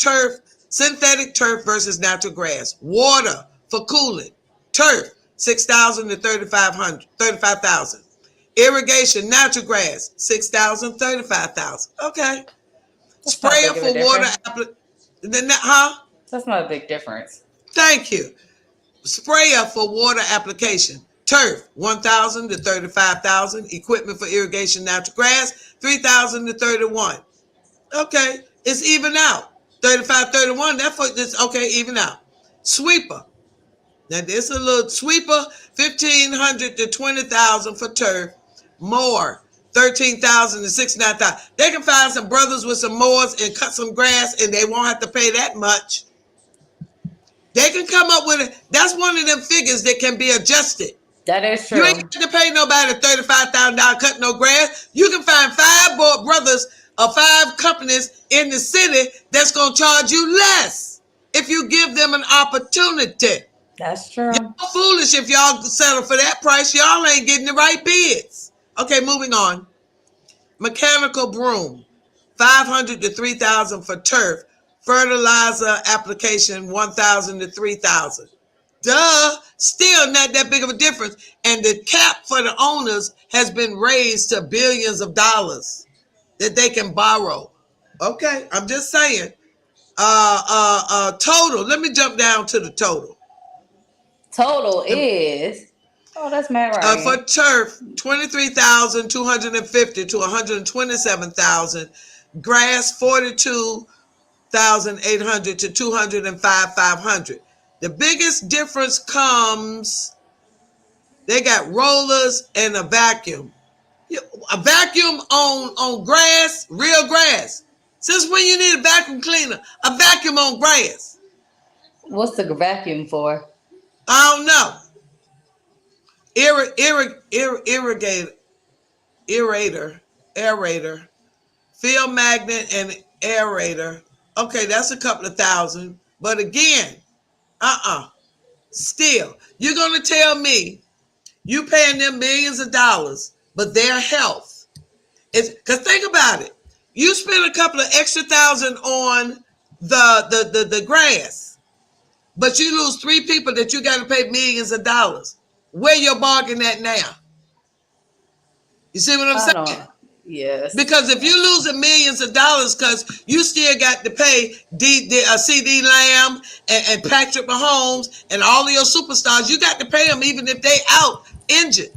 turf versus natural grass. Water for cooling. Turf, 6,000 to 35,000. Irrigation, natural grass, 6,000, 35,000. Okay. Sprayer for water That's not a big difference. Thank you. Sprayer for water application. Turf, 1,000 to 35,000. Equipment for irrigation, natural grass, 3,000 to 31. Okay, it's even out. 35, 31. That's okay, even out. Sweeper. Now there's a little sweeper, 1,500 to 20,000 for turf. Mower, 13,000 to 69,000. They can find some brothers with some mowers and cut some grass, and they won't have to pay that much. They can come up with it. That's one of them figures that can be adjusted. That is true. You ain't got to pay nobody $35,000 cut no grass. You can find 5 brothers or 5 companies in the city that's going to charge you less if you give them an opportunity. That's true. Y'all foolish if y'all settle for that price. Y'all ain't getting the right bids. Okay, moving on. Mechanical broom, 500 to 3,000 for turf. Fertilizer application, 1,000 to 3,000. Duh, still not that big of a difference. And the cap for the owners has been raised to billions of dollars that they can borrow. Okay, I'm just saying. Total. Let me jump down to the total. Total is. Oh, that's mad right. For turf, 23,250 to 127,000. Grass, 42,800 to 205,500. The biggest difference comes They got rollers and a vacuum. A vacuum on grass, real grass. Since when you need a vacuum cleaner? A vacuum on grass. What's the vacuum for? I don't know. Irrigator, aerator, field magnet, and aerator. Okay, that's a couple of thousand. But again, still, you're gonna tell me you paying them millions of dollars, but their health is, because think about it. You spend a couple of extra thousand on the grass, but you lose 3 people that you got to pay millions of dollars. Where your bargain at now? You see what I'm saying? Yes. Because if you losing millions of dollars, because you still got to pay CD Lamb and Patrick Mahomes and all of your superstars, you got to pay them even if they out injured.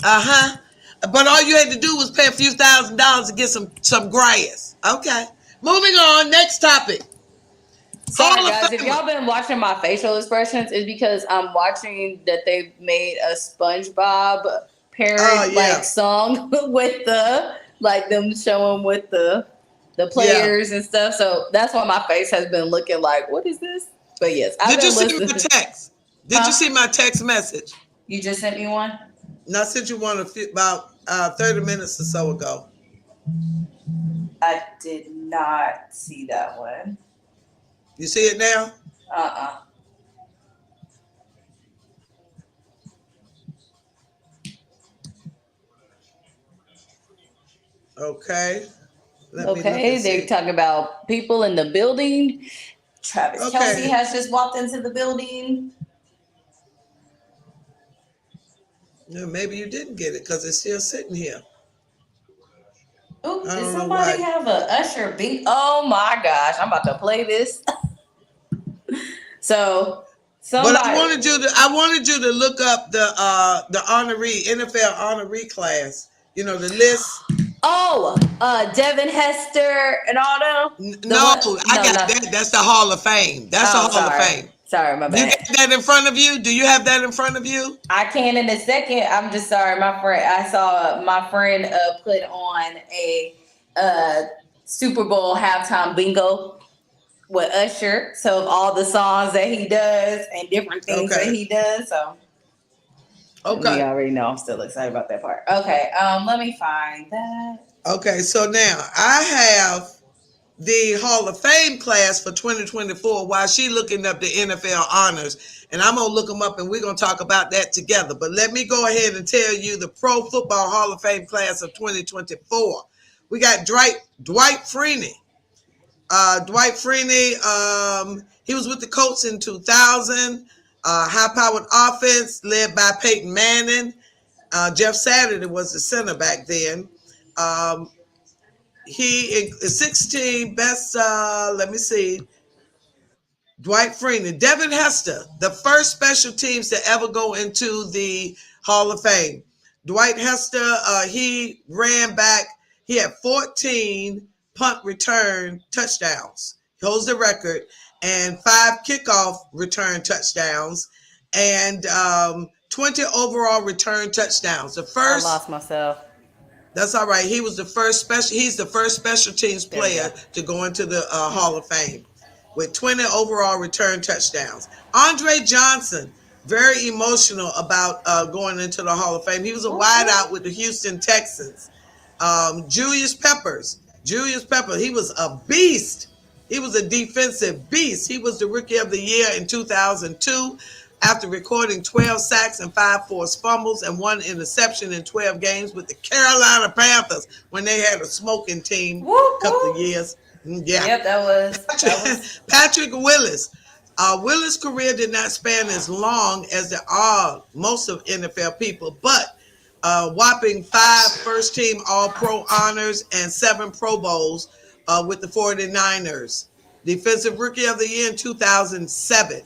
But all you had to do was pay a few $1,000s to get some grass. Okay. Moving on. Next topic. Sorry, guys. If y'all been watching my facial expressions, it's because I'm watching that they've made a SpongeBob parody song with the them showing with the players and stuff. So that's why my face has been looking like, what is this? But yes, did you see my text? Did you see my text message? You just sent me one. No, I sent you one about 30 minutes or so ago. I did not see that one. You see it now? Okay. They're talking about people in the building. Travis Kelce has just walked into the building. Yeah, maybe you didn't get it because it's still sitting here. Oh, did somebody have a Usher beat? Oh my gosh, I'm about to play this. So somebody, but I wanted you to look up the honoree NFL honoree class. You know the list. Oh, Devin Hester and all them. I got that. That's the Hall of Fame. That's the Hall of Fame. Sorry, my bad. You got that in front of you? Do you have that in front of you? I can in a second. I'm just sorry, my friend. I saw my friend put on a Super Bowl halftime bingo with Usher. So of all the songs that he does and different things that he does. So you already know I'm still excited about that part. Okay, let me find that. Okay, so now I have the Hall of Fame class for 2024 while she looking up the NFL honors. And I'm going to look them up and we're going to talk about that together. But let me go ahead and tell you the Pro Football Hall of Fame class of 2024. We got Dwight Freeney. Dwight Freeney, he was with the Colts in 2000. High-powered offense led by Peyton Manning. Jeff Saturday was the center back then. He is 16 best. Let me see. Dwight Freeney, Devin Hester, the first special teams to ever go into the Hall of Fame. Dwight Hester, he ran back. He had 14 punt return touchdowns. He holds the record, and 5 kickoff return touchdowns, and 20 overall return touchdowns. The first. I lost myself. That's all right. He was the first special. He's the first special teams player to go into the Hall of Fame with 20 overall return touchdowns. Andre Johnson, very emotional about going into the Hall of Fame. He was a wideout with the Houston Texans. Julius Peppers, he was a beast. He was a defensive beast. He was the Rookie of the Year in 2002. After recording 12 sacks and 5 forced fumbles and 1 interception in 12 games with the Carolina Panthers when they had a smoking team a couple of years. Yeah. Yep, that was Patrick Willis. Willis' career did not span as long as most of NFL people, but whopping 5 first-team All-Pro honors and 7 Pro Bowls with the 49ers. Defensive Rookie of the Year in 2007.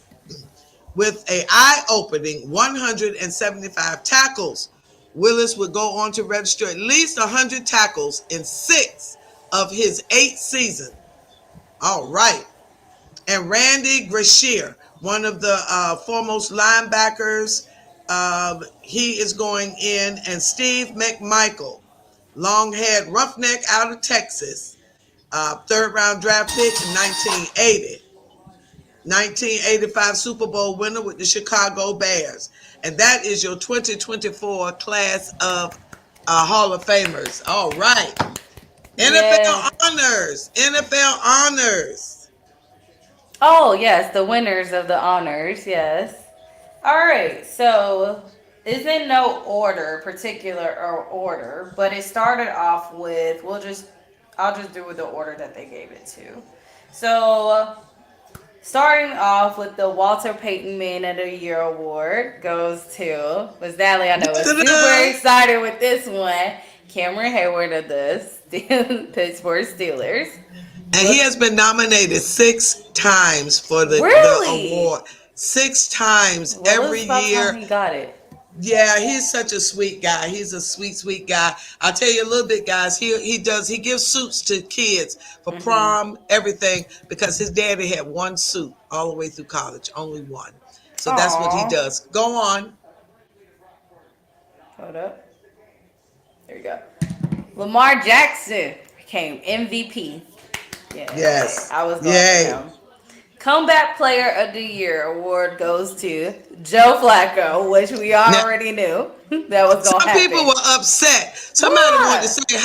With an eye-opening 175 tackles, Willis would go on to register at least 100 tackles in 6 of his 8 seasons. All right. And Randy Grecia, one of the foremost linebackers He is going in, and Steve McMichael, long-haired roughneck out of Texas, third round draft pick in 1980. 1985 Super Bowl winner with the Chicago Bears. And that is your 2024 class of Hall of Famers. All right. Yeah. NFL honors. NFL honors. Oh, yes, the winners of the honors, yes. All right, so it's in no particular order, but it started off with, I'll just do with the order that they gave it to. So, starting off with the Walter Payton Man of the Year award goes to, Miss Natalie, I know, is super excited with this one. Cameron Hayward of the Pittsburgh Steelers. And he has been nominated 6 times for the award. 6 times every year. He got it. Yeah, he's such a sweet guy. He's a sweet, sweet guy. I'll tell you a little bit, guys. He gives suits to kids for prom, everything, because his daddy had one suit all the way through college, only one. So that's what he does. Go on. Hold up. There you go. Lamar Jackson became MVP. Yeah, yes. I was going for him. Comeback Player of the Year award goes to Joe Flacco, which we already knew that was going to happen. Some people were upset. Somebody wanted to say,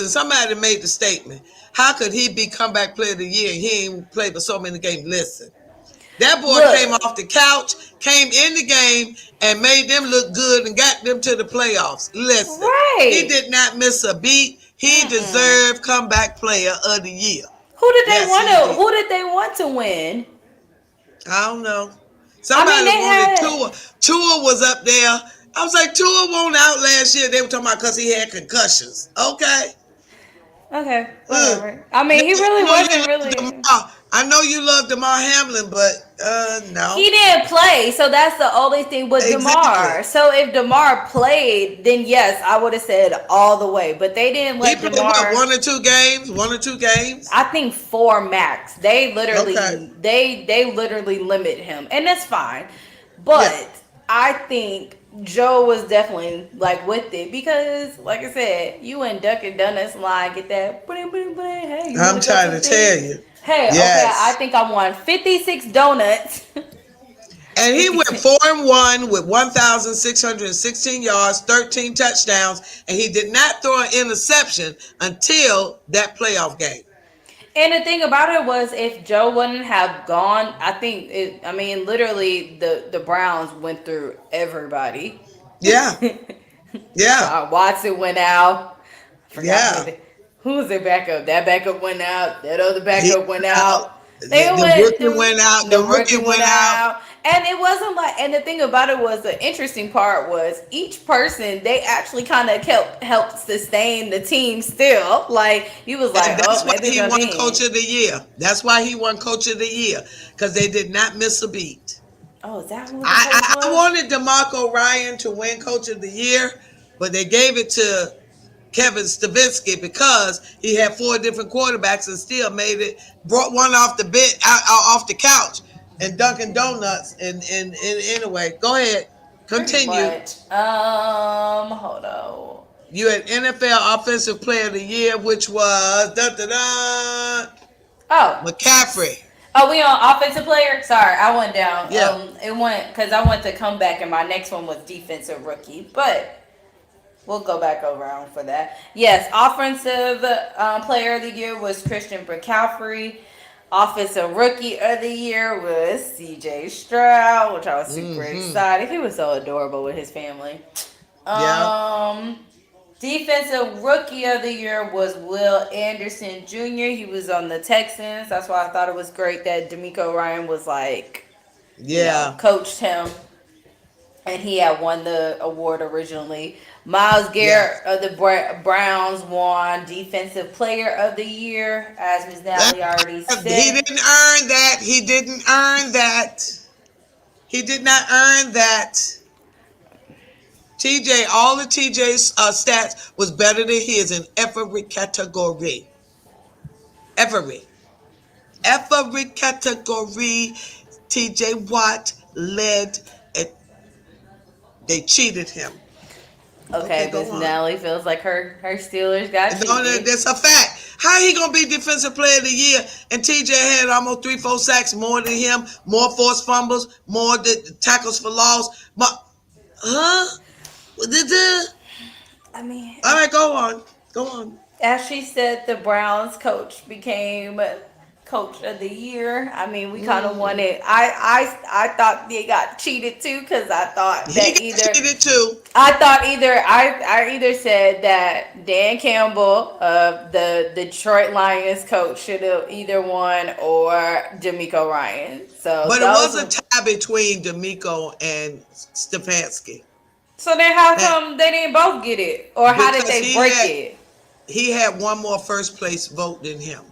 somebody made the statement. How could he be Comeback Player of the Year and he ain't played for so many games? Listen, that boy came off the couch, came in the game, and made them look good and got them to the playoffs. Listen, he did not miss a beat. He deserved Comeback Player of the Year. Who did they want to win? I don't know. Somebody wanted Tua. Tua was up there. I was like, Tua won out last year. They were talking about because he had concussions. Okay. Okay. Whatever. I mean, he really wasn't really. I know you love DeMar Hamlin, but no. He didn't play, so that's the only thing with DeMar. So if DeMar played, then yes, I would have said all the way. But they didn't let DeMar. He played what, 1 or 2 games? 1 or 2 games? I think 4 max. They literally they literally limit him, and that's fine. But I think Joe was definitely like with it because, like I said, you and Dunkin' Donuts line get that. Hey, I'm trying to tell you. Hey, okay, I think I won 56 donuts. And he went 4-1 with 1,616 yards, 13 touchdowns, and he did not throw an interception until that playoff game. And the thing about it was, if Joe wouldn't have gone, literally the Browns went through everybody. Yeah. Yeah. Watson went out. Who was their backup? That backup went out. That other backup went out. The rookie went out. And it wasn't like, and the thing about it was, the interesting part was each person, they actually kind of helped sustain the team still. Like, he was like, that's why he won Coach of the Year. That's why he won Coach of the Year, because they did not miss a beat. Oh, is that what I wanted DeMarco Ryan to win Coach of the Year, but they gave it to Kevin Stefanski because he had 4 different quarterbacks and still brought one off the bit off the couch and Dunkin' Donuts and anyway, go ahead, continue. Hold on. You had NFL Offensive Player of the Year, which was McCaffrey. Oh, we on offensive player? Sorry, I went down. Yeah. It went because I went to come back, and my next one was defensive rookie, but. We'll go back around for that. Yes, offensive player of the year was Christian McCaffrey. Offensive rookie of the year was CJ Stroud, which I was super excited. He was so adorable with his family. Defensive rookie of the year was Will Anderson Jr. He was on the Texans. That's why I thought it was great that DeMeco Ryan was coached him. And he had won the award originally. Myles Garrett of the Browns won Defensive Player of the Year, as Ms. Natalie already said. He didn't earn that. He did not earn that. TJ, all of TJ's stats was better than his in every category. Every category, TJ Watt led. They cheated him. Okay, Go but on. Nelly feels like her Steelers got No, cheated. that's a fact. How he gonna be defensive player of the year? And TJ had almost 3-4 sacks more than him, more forced fumbles, more tackles for loss. But huh? I mean, All right, go on. Go on. as she said, the Browns coach became coach of the year. I mean, we kind of wanted. I thought they got cheated too because I thought He that got either cheated too. I either said that Dan Campbell, the Detroit Lions coach, should have either won or D'Amico Ryan. So But it was a those. tie between D'Amico and Stefanski. So then, how Now, come they didn't both get it, or how did because they break it? he had one more first place vote than him.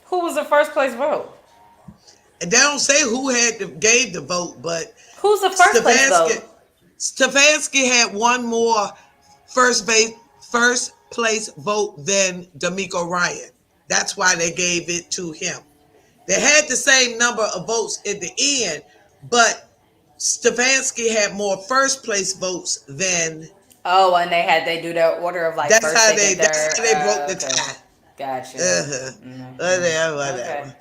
Who was the first place vote? And they don't say who gave the vote, but Who's the first place vote? Stefanski had one more first place vote than D'Amico Ryan. That's why they gave it to him. They had the same number of votes at the end, but Stefanski had more first place votes than. Oh, and they do their order of like That's first, how second, that's how they broke the okay. tie. Gotcha. Whatever. Okay.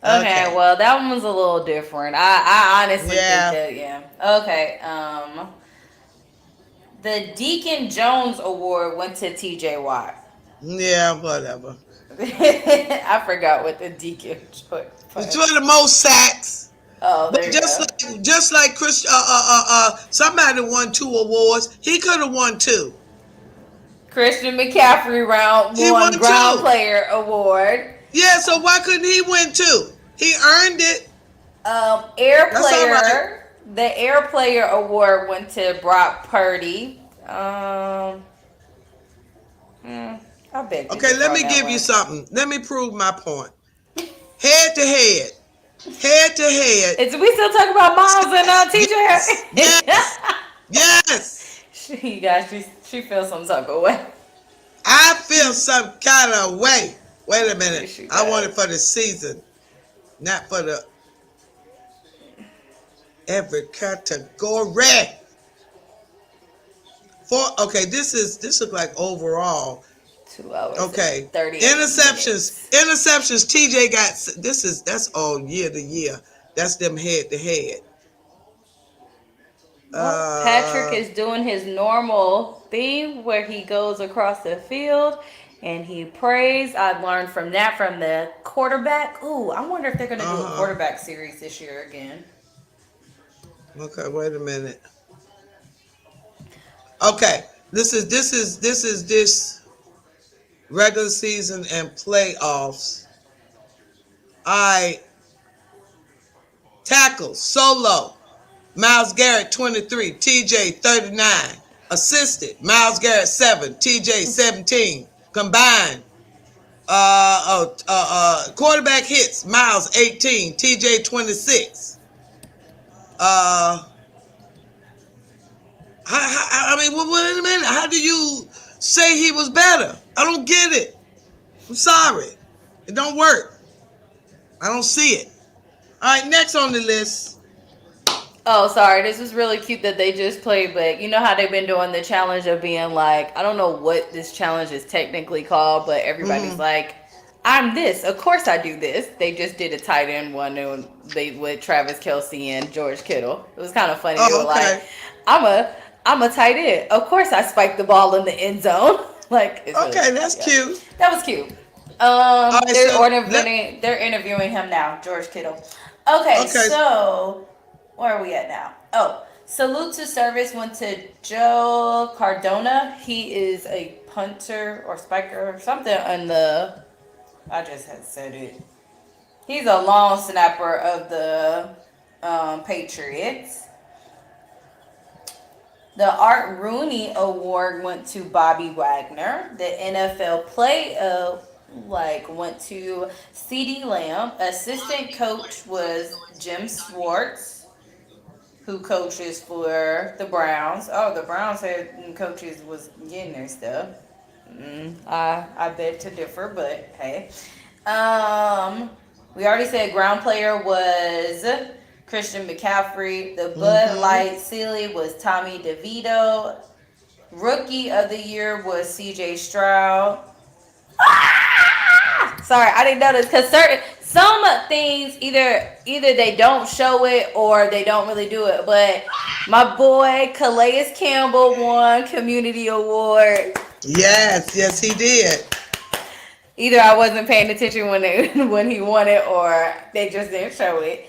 Okay, well that one was a little different. I honestly think that Okay. The Deacon Jones Award went to TJ Watt. Yeah, whatever. I forgot what the Deacon It's for the most sacks. Oh, there But you go. just like Chris, somebody won 2 awards. He could have won 2. Christian McCaffrey He won won Ground 2. Player Award. Yeah, so why couldn't he win 2? He earned it. Air That's Player. all right. The Air Player Award went to Brock Purdy. I bet. Okay, let me give you something. Let me prove my point. Head to head. Head to head. We still talking about Miles and TJ? Yes. Yes. She feels some type of way. I feel some kind of way. Wait a minute. She I does. want it for the season, not for the every category. Okay, this look like overall. 2 hours. Okay. 30 Interceptions. TJ got that's all year to year. That's them head to head. Well, Patrick is doing his normal thing where he goes across the field and he prays. I learned from the quarterback. Ooh, I wonder if they're gonna do a quarterback series this year again. Okay, wait a minute. Okay, this is regular season and playoffs. Tackles solo. Myles Garrett 23, TJ 39. Assisted Myles Garrett 7, TJ 17. Combined. Quarterback hits Myles 18, TJ 26. I mean, wait a minute. How do you say he was better? I don't get it. I'm sorry. It don't work. I don't see it. All right, next on the list. Oh, sorry. This was really cute that they just played, but you know how they've been doing the challenge of being like, I don't know what this challenge is technically called, but everybody's like, I'm this. Of course I do this. They just did a tight end one with Travis Kelce and George Kittle. It was kind of funny. They were like, I'm a tight end. Of course I spiked the ball in the end zone. Like, okay, that's cute. That was cute. They're interviewing him now, George Kittle. Okay, so where are we at now? Oh, salute to service went to Joe Cardona. He is a punter or spiker or something on the. I just had said it. He's a long snapper of the Patriots. The Art Rooney Award went to Bobby Wagner. The NFL Play went to CeeDee Lamb. Assistant coach was Jim Schwartz, who coaches for the Browns. Oh, the Browns had coaches was getting their stuff. I beg to differ, but hey. We already said ground player was Christian McCaffrey. The Bud Light Silly was Tommy DeVito. Rookie of the year was CJ Stroud. Sorry, I didn't know this because some things either they don't show it or they don't really do it. But my boy Calais Campbell won Community Award. Yes, he did. Either I wasn't paying attention when he won it, or they just didn't show it.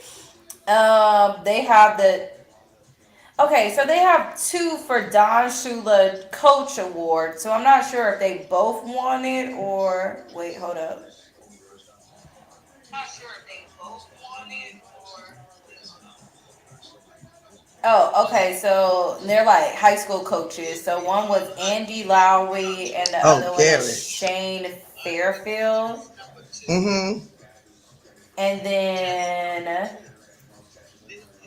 They have so they have 2 for Don Shula Coach Award. So I'm not sure if they both won it or wait, hold up. Oh, okay. So they're like high school coaches. So one was Andy Lowry and the other one is Shane Fairfield. Mm-hmm. And then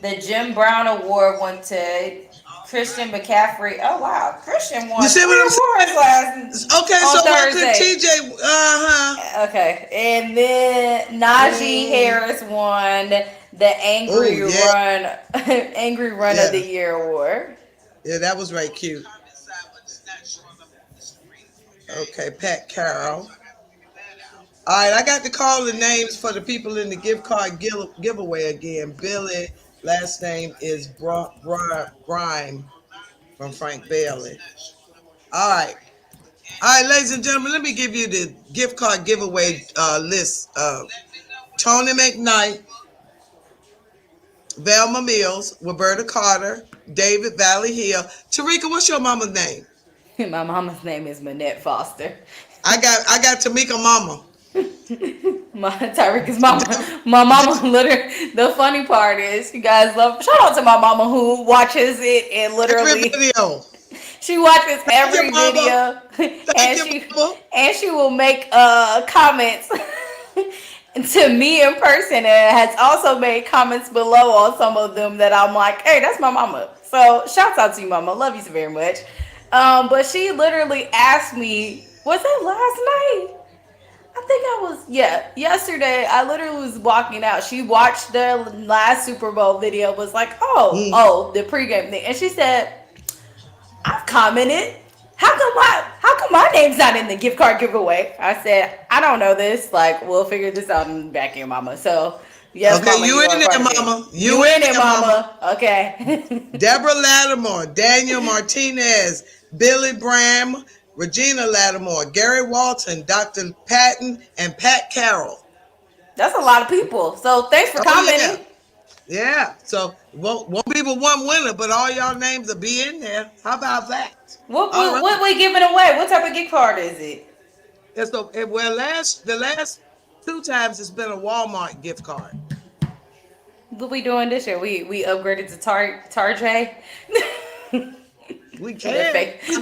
the Jim Brown Award went to Christian McCaffrey. Oh wow, Christian won. You see what I'm saying? Okay, so Thursday. TJ. Okay, and then Najee Harris won the Angry Run of the Year award. Yeah, that was right cute. Okay, Pat Carroll. All right, I got to call the names for the people in the gift card giveaway again. Billy, last name is Grime from Frank Bailey. All right, ladies and gentlemen, let me give you the gift card giveaway list. Tony McKnight, Velma Mills, Roberta Carter, David Valley Hill. Tarika, what's your mama's name? My mama's name is Manette Foster. I got Tamika mama. Tyrika's mama. My mama literally. The funny part is, you guys love. Shout out to my mama who watches it and literally. Video. She watches every video, and she will make comments to me in person, and has also made comments below on some of them that I'm like, hey, that's my mama. So shouts out to you, mama. Love you so very much. But she literally asked me, was that last night? I think yesterday. I literally was walking out. She watched the last Super Bowl video, was like, the pregame thing. And she said, I've commented. How come my name's not in the gift card giveaway? I said, I don't know this. Like, we'll figure this out in the back of your mama. So, yes, okay, mama, you in there, mama. You in there, mama. Okay. Deborah Lattimore, Daniel Martinez, Billy Bram, Regina Lattimore, Gary Walton, Dr. Patton, and Pat Carroll. That's a lot of people. So thanks for commenting. Yeah. So won't be but one winner, but all y'all names will be in there. How about that? What we giving away? What type of gift card is it? It's the last 2 times it's been a Walmart gift card. What we doing this year? We upgraded to Tarjay. We can.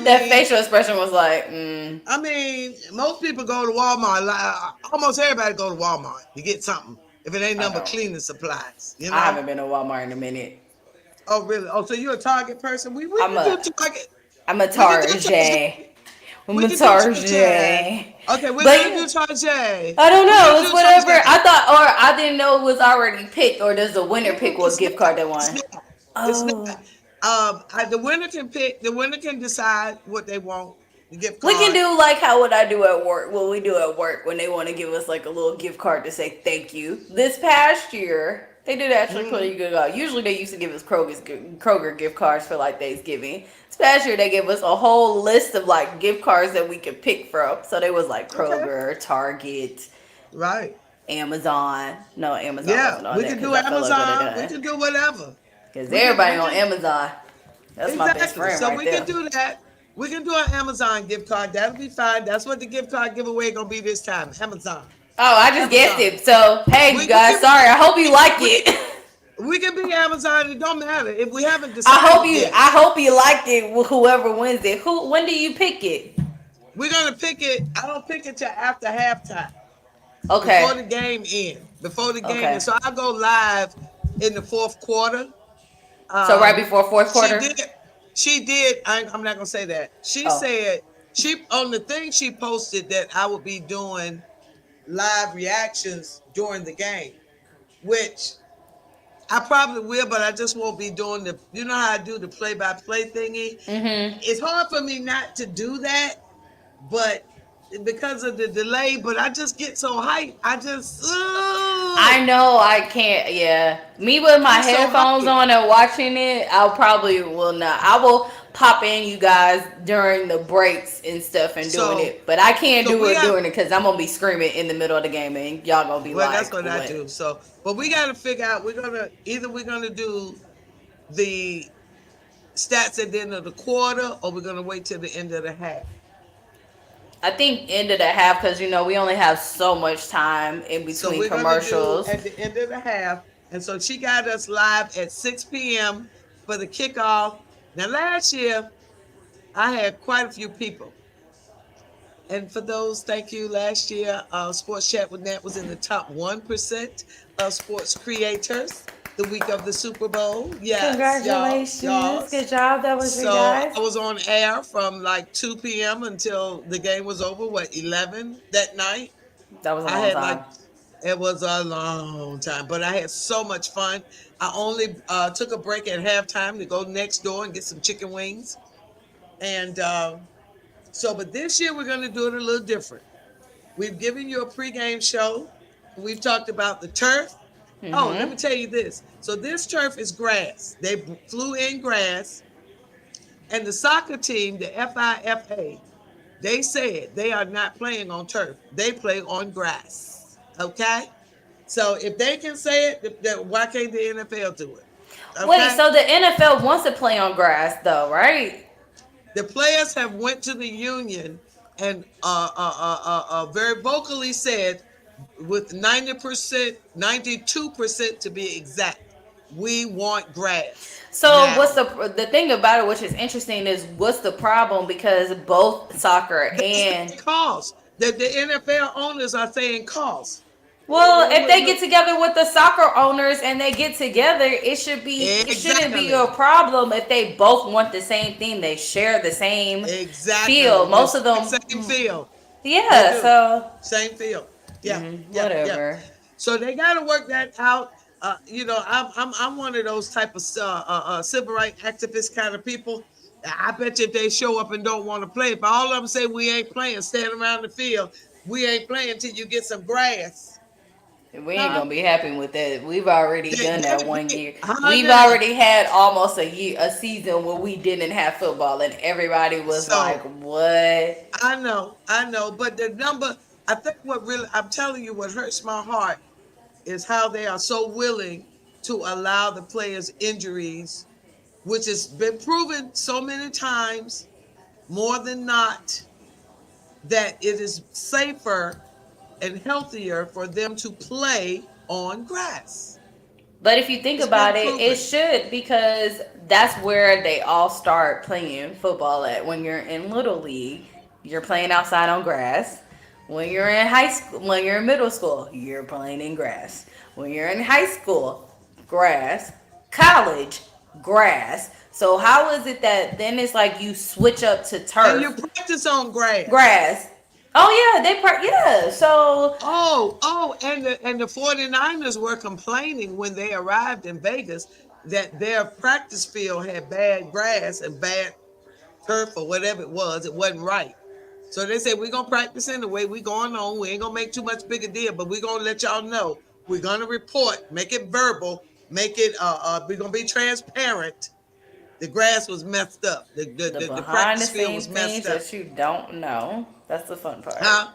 That facial expression was like, I mean, most people go to Walmart. Almost everybody go to Walmart to get something. If it ain't nothing but cleaning supplies. You know? I haven't been to Walmart in a minute. Oh, really? Oh, so you're a Target person? We can do Target. I'm a Tarjay. I'm a Tarjay. Okay, we're going to do Tarjay. I don't know. It's whatever. I thought, or I didn't know it was already picked, or does the winner pick what gift card they want? It's not. The winner can pick. The winner can decide what they want. The gift card. We can do like how would I do at work? What we do at work when they want to give us like a little gift card to say thank you. This past year, they did actually pretty good. Usually they used to give us Kroger gift cards for like Thanksgiving. This past year they gave us a whole list of like gift cards that we could pick from. So they was like Kroger, Target, right, Amazon. No, Amazon. Yeah, we can do Amazon. We can do whatever. Because everybody on Amazon. That's my best friend. So right we there. can do that. We can do an Amazon gift card. That'll be fine. That's what the gift card giveaway gonna be this time. Amazon. Oh, I just guessed it. So hey, you guys, sorry. I hope you like it. We can be Amazon. It don't matter if we haven't decided. I hope you liked it. Whoever wins it. When do you pick it? We're gonna pick it. I don't pick it till after halftime. Okay. Before the game ends. And so I go live in the fourth quarter. So right before fourth quarter. She did. I'm not gonna say that. She said on the thing she posted that I would be doing live reactions during the game, which I probably will, but I just won't be doing the. You know how I do the play-by-play thingy. Mm-hmm. It's hard for me not to do that, but because of the delay. But I just get so hyped. I just. I know I can't. Yeah, me with my I'm so headphones hyped. on and watching it, I probably will not. I will pop in you guys during the breaks and stuff and doing So, it, but I can't so do we it have. during it because I'm gonna be screaming in the middle of the game and y'all gonna be Well, that's like, what I "What?" do. So, but we got to figure out. We're gonna do the stats at the end of the quarter, or we're gonna wait till the end of the half. I think end of the half because we only have so much time in So between we're gonna do commercials. at the end of the half. And so she got us live at 6 p.m. for the kickoff. Now last year I had quite a few people. And for those, thank you. Last year, Sports Chat with Nat was in the top 1% of sports creators the week of the Super Bowl. Yes, y'all. Congratulations! Good job. That was you So guys. I was on air from like 2 p.m. until the game was over, 11 that night? That was a I long had like time. It was a long time, but I had so much fun. I only took a break at halftime to go next door and get some chicken wings. And but this year we're going to do it a little different. We've given you a pregame show. We've talked about the turf. Oh, let Mm-hmm. me tell you this. So this turf is grass. They flew in grass. And the soccer team, the FIFA, they said they are not playing on turf. They play on grass. Okay? So if they can say it, why can't the NFL do it? Wait, Okay. so the NFL wants to play on grass, though, right? The players have went to the union and very vocally said, with 90%, 92% to be exact, we want grass So what's now. the thing about it, which is interesting, is what's the problem? Because both soccer They and say cost. That the NFL owners are saying cost. well, if they get Look, together with the soccer owners and they get together, it shouldn't be a exactly. problem if they both want the same thing. They share the same Exactly. field. The Most of them, same field. They yeah. do. So Same field. Yeah. Yeah. Yeah. whatever. So they got to work that out. I'm one of those type of civil rights activist kind of people. I bet you if they show up and don't want to play, if all of them say we ain't playing, stand around the field, we ain't playing till you get some grass. We ain't Huh? gonna be happy with that. We've already done that one They, year. huh We've now? already had almost a season where we didn't have football, and everybody was like, So "What?" I know, but the number, I think what really, I'm telling you, what hurts my heart is how they are so willing to allow the players' injuries, which has been proven so many times, more than not, that it is safer and healthier for them to play on grass. But if you think It's been about it, it proven. should because that's where they all start playing football at. When you're in little league, you're playing outside on grass. When you're in high school, when you're in middle school, you're playing in grass. When you're in high school, grass. College, grass. So how is it that then it's like you switch up to And you turf, practice on grass. grass? Oh yeah, yeah. So And the 49ers were complaining when they arrived in Vegas that their practice field had bad grass and bad turf or whatever it was. It wasn't right. So they said, we're going to practice anyway. We going on. We ain't going to make too much big a deal, but we're going to let y'all know. We're going to report, make it verbal, make it, we're going to be transparent. The grass was messed up. the The behind the practice field scene was things messed up. that you don't know. That's the fun part. Huh?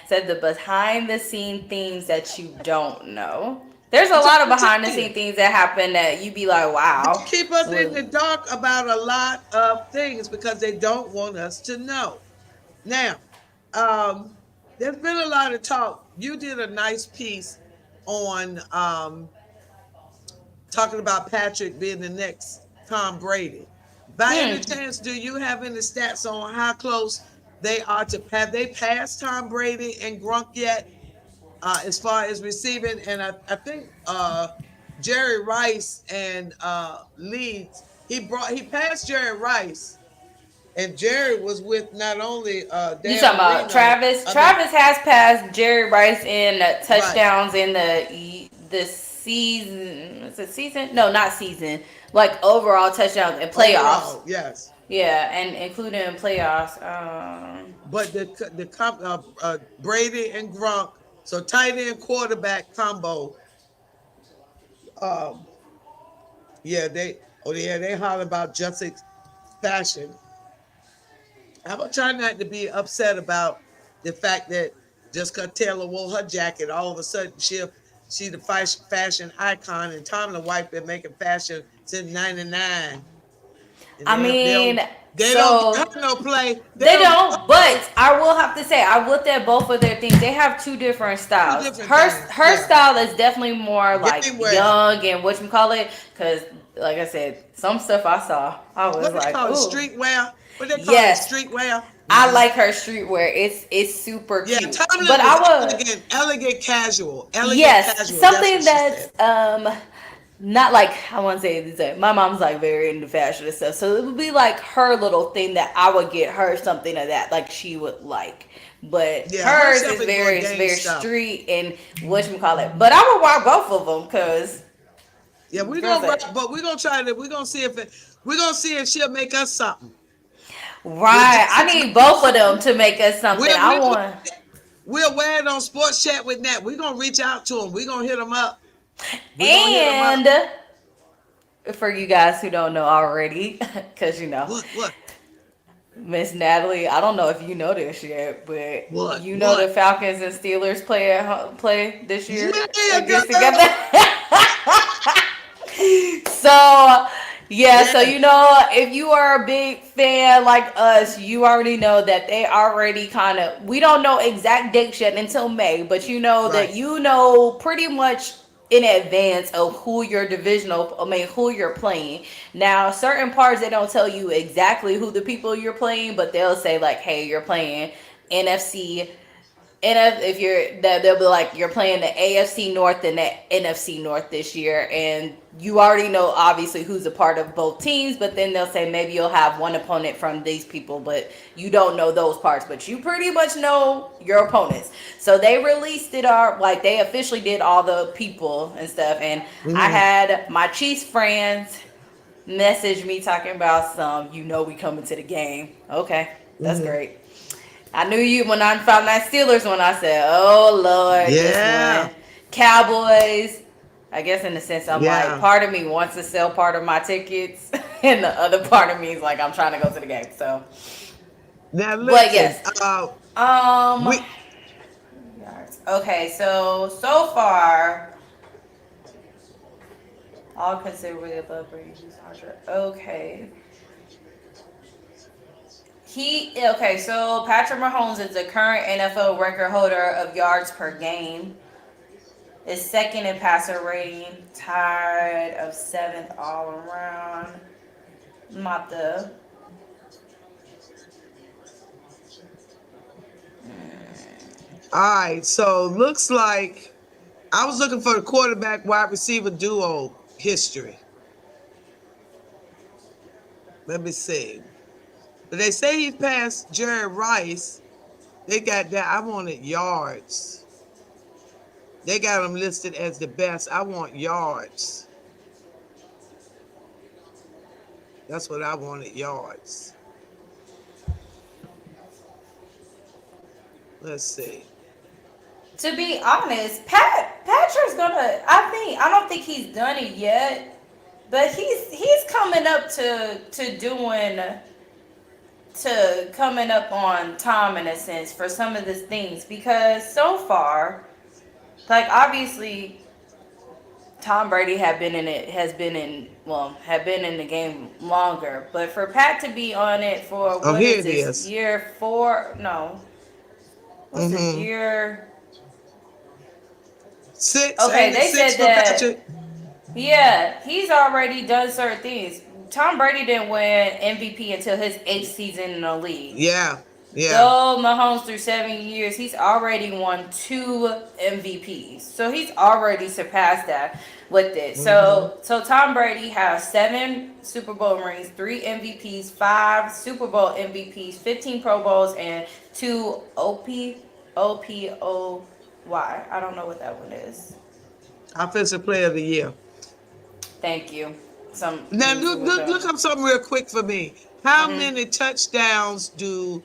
Said the behind the scene things that you don't know. There's a I'm lot of trying to behind the tell you. scene things that happen that you be like, They wow. keep us in Well, the dark about a lot of things because they don't want us to know. Now, um, there's been a lot of talk. You did a nice piece on talking about Patrick being the next Tom Brady. By any hmm. chance, do you have any stats on how close they are to have they passed Tom Brady and Gronk yet? As far as receiving, and I think Jerry Rice and Leeds, he passed Jerry Rice, and Jerry was with not only You talking Dan about Marino. Travis? I mean, Travis has passed Jerry Rice in right, touchdowns in the season. Is it season? No, not season. Like overall touchdowns and playoffs. Overall, yes. Yeah, and including playoffs. But Brady and Gronk, so tight end quarterback combo. Um, yeah, they holler about justice fashion. I'm gonna try not to be upset about the fact that just because Taylor wore her jacket, all of a sudden she the fashion icon, and Tom the wife been making fashion since '99. I mean, they so don't have no play. they don't. But I will have to say, I looked at both of their things. They have two different styles. Her style is definitely more like young and whatchamacallit. Because, like I said, some stuff I saw, I was like, ooh. Streetwear. What they call it? Streetwear. I like her streetwear. It's super cute. Yeah, but I was elegant casual. Casual. Something that's not like, I want to say this. My mom's like very into fashion and stuff, so it would be like her little thing that I would get her something of that like she would like. But hers is very street and whatchamacallit. But I would wear both of them because we're gonna try to. We're gonna see if she'll make us something. Right, I need both of them to make us something. We'll wear it on Sports Chat with Nat. We're gonna reach out to them. We're gonna hit them up. And for you guys who don't know already, because what? Miss Natalie, I don't know if you know this yet, but the Falcons and Steelers play this year against together. So if you are a big fan like us, you already know that they already we don't know exact dates yet until May, but that pretty much in advance of who who you're playing. Now, certain parts, they don't tell you exactly who the people you're playing, but they'll say like, hey, you're playing NFC. And they'll be like, you're playing the AFC North and the NFC North this year, and you already know obviously who's a part of both teams, but then they'll say maybe you'll have one opponent from these people, but you don't know those parts, but you pretty much know your opponents. So they released it, they officially did all the people and stuff, and I had my Chiefs friends message me talking about we coming to the game. Okay, that's great. I knew you when I found that Steelers one. I said, "Oh Lord, this one." Cowboys. I guess in the sense I'm like, part of me wants to sell part of my tickets, and the other part of me is like, I'm trying to go to the game. So, now listen, but yes, okay. So far, all considerably above range. Okay. So Patrick Mahomes is the current NFL record holder of yards per game. Is second in passer rating, tied of 7th all around. All right, so looks like I was looking for the quarterback wide receiver duo history. Let me see. But they say he passed Jerry Rice. They got that. I wanted yards. They got him listed as the best. I want yards. That's what I wanted, yards. Let's see. To be honest, Patrick's gonna. I don't think he's done it yet, but he's coming up to coming up on Tom in a sense for some of these things, because so far, like obviously, Tom Brady had been in the game longer, but for Pat to be on it for year 4? No, what's this year? 6. Okay, they said that. Patrick. Yeah, he's already done certain things. Tom Brady didn't win MVP until his 8th season in the league. Yeah. So Mahomes through 7 years, he's already won 2 MVPs. So he's already surpassed that with it. So Tom Brady has 7 Super Bowl rings, 3 MVPs, 5 Super Bowl MVPs, 15 Pro Bowls, and 2 OPOY. I don't know what that one is. Offensive Player of the Year. Thank you. Now look up something real quick for me. How many touchdowns do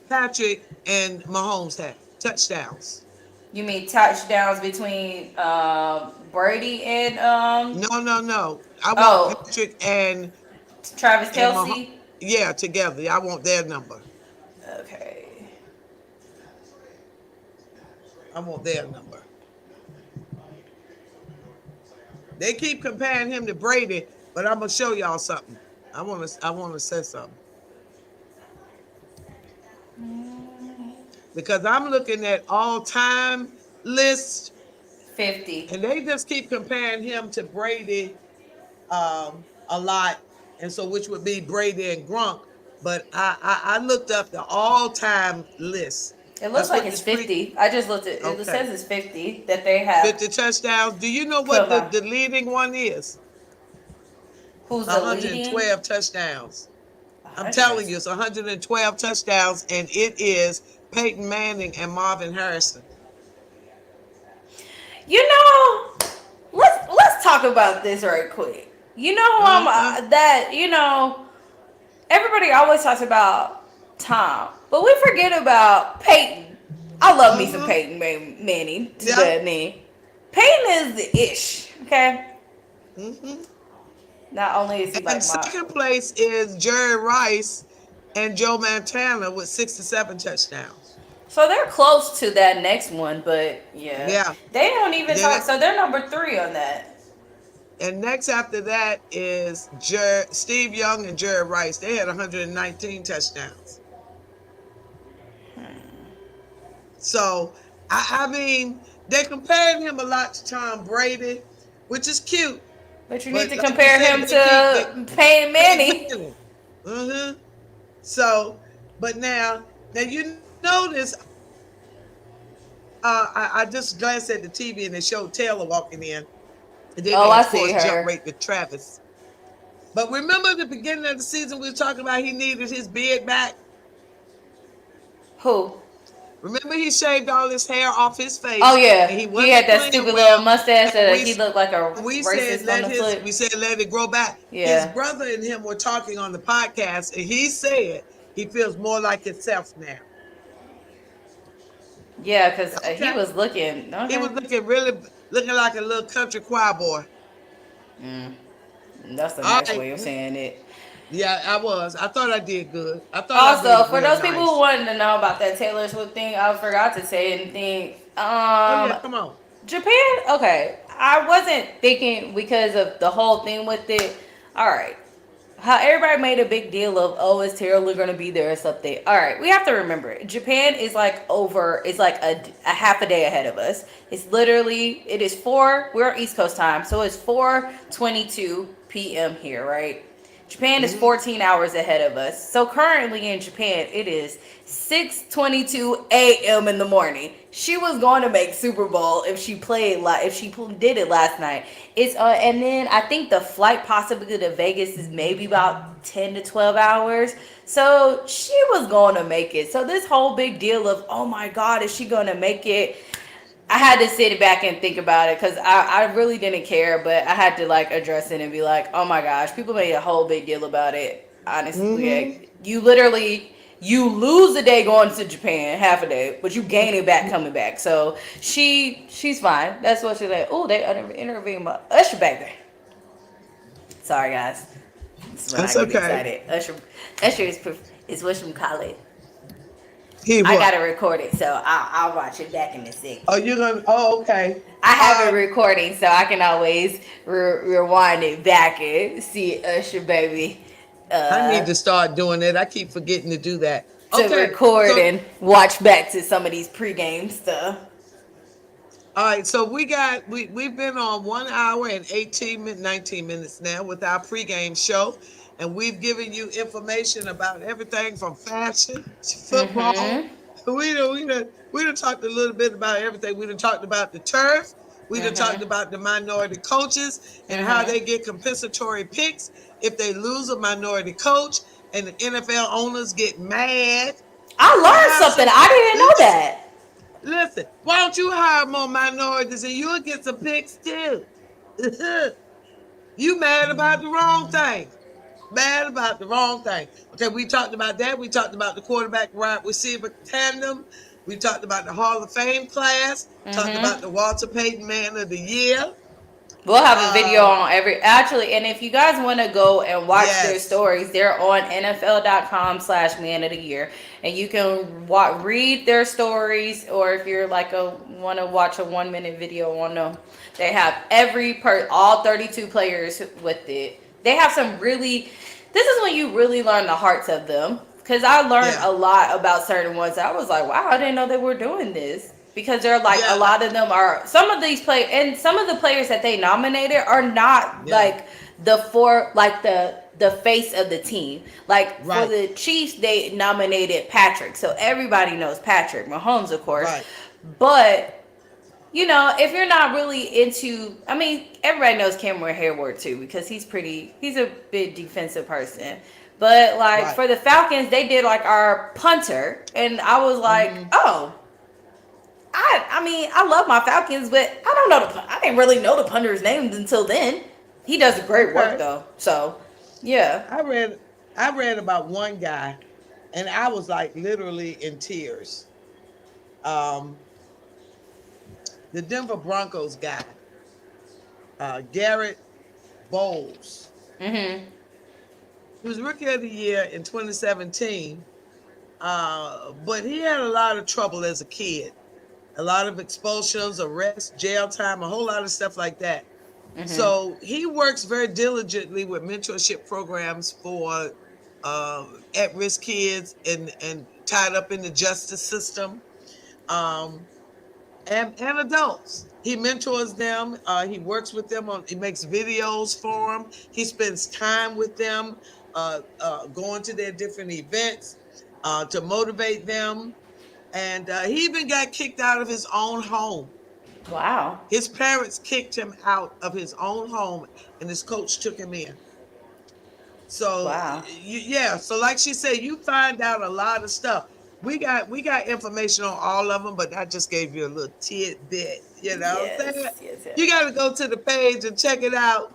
Patrick and Mahomes have? Touchdowns. You mean touchdowns between Brady and No. I want oh, Patrick and Travis Mahomes. Kelce? Yeah, together. I want their number. Okay. I want their number. They keep comparing him to Brady, but I'm gonna show y'all something. I wanna say something. Because I'm looking at all-time lists, 50. and they just keep comparing him to Brady a lot, and so which would be Brady and Gronk. But I looked up the all-time list. It looks like it's 50. I just looked at it. Okay. It says it's 50 that they have. 50 touchdowns. Do you know what the leading one is? Who's the 112 leading? touchdowns. I'm telling you, it's 112 touchdowns, and it is Peyton Manning and Marvin Harrison. You know, let's talk about this right quick. You know, everybody always talks about Tom, but we forget about Peyton. I love me some Peyton Manning. Me. Peyton is the ish. Okay. Not only is he like second place is Jerry Rice and Joe Montana with 67 touchdowns. So they're close to that next one, but yeah. They don't even talk. So they're number 3 on that. And next after that is Steve Young and Jerry Rice. They had 119 touchdowns. So, I mean, they compared him a lot to Tom Brady, which is cute. But you need to compare him to Peyton Manning. So, but now you notice, I just glanced at the TV and they showed Taylor walking in. And then I see her. Jump right to Travis. But remember the beginning of the season we were talking about he needed his beard back? Who? Remember he shaved all his hair off his face? Oh yeah, he had that stupid little mustache that he looked like a racist on the foot. We said let it grow back. Yeah. His brother and him were talking on the podcast, and he said he feels more like himself now. Yeah, because he was looking. Okay. He was looking like a little country choir boy. That's a nice way of saying it. Yeah, I was. I thought I did good. For those people who wanted to know about that Taylor Swift thing, I forgot to say anything. Come on. Japan? Okay. I wasn't thinking because of the whole thing with it. All right. How everybody made a big deal of, is Taylor going to be there or something. All right. We have to remember, Japan is like a half a day ahead of us. It is we're East Coast time. So it's 4:22 p.m. here, right? Japan is 14 hours ahead of us. So currently in Japan, it is 6:22 a.m. in the morning. She was going to make Super Bowl if she did it last night. And then I think the flight possibly to Vegas is maybe about 10 to 12 hours. So she was going to make it. So this whole big deal of, oh my God, is she going to make it? I had to sit back and think about it because I really didn't care, but I had to address it and be like, oh my gosh, people made a whole big deal about it. Honestly, you lose a day going to Japan, half a day, but you gain it back coming back. So she's fine. That's what she's like. Oh, they interviewed my Usher baby. Sorry guys. That's okay. Excited. Usher is what you call it. I got to record it, so I'll watch it back in a second. Oh, you're going to... Oh, okay. I have it recording, so I can always rewind it back and see Usher, baby. I need to start doing it. I keep forgetting to do that. To record and watch back to some of these pregame stuff. All right, so we've been on 1 hour and 19 minutes now with our pregame show. And we've given you information about everything from fashion to football. We done talked a little bit about everything. We done talked about the turf. We done talked about the minority coaches and how they get compensatory picks if they lose a minority coach, and the NFL owners get mad. I learned something. I didn't know that. Listen, why don't you hire more minorities and you'll get some picks too? You mad about the wrong thing. Mad about the wrong thing. Okay, we talked about that. We talked about the quarterback wide receiver tandem. We talked about the Hall of Fame class. Talked about the Walter Payton Man of the Year. We'll have a video on actually, and if you guys want to go and watch their stories, they're on NFL.com/man of the year, and you can read their stories, or if you're like want to watch a 1-minute video on them, they have all 32 players with it. They have some really, this is when you really learn the hearts of them, because I learned a lot about certain ones. I was like, wow, I didn't know they were doing this. Because they're like a lot of them are, some of these players, and some of the players that they nominated are not like the face of the team. Like for the Chiefs, they nominated Patrick, so everybody knows Patrick Mahomes, of course. But you know, if you're not really into, I mean, everybody knows Cameron Hayward too, because he's a big defensive person. But like for the Falcons, they did like our punter, and I was like, oh. I mean, I love my Falcons, but I didn't really know the punter's name until then. He does great work though. So, yeah. I read about one guy, and I was like literally in tears. The Denver Broncos guy, Garrett Bowles. He was Rookie of the Year in 2017, but he had a lot of trouble as a kid. A lot of expulsions, arrests, jail time, a whole lot of stuff like that. So he works very diligently with mentorship programs for at-risk kids and tied up in the justice system, and adults. He mentors them. He works with them. He makes videos for them. He spends time with them, going to their different events to motivate them. And he even got kicked out of his own home. Wow. His parents kicked him out of his own home, and his coach took him in. So, so like she said, you find out a lot of stuff. We got information on all of them, but I just gave you a little tidbit. You know what I'm saying? Yes. You got to go to the page and check it out.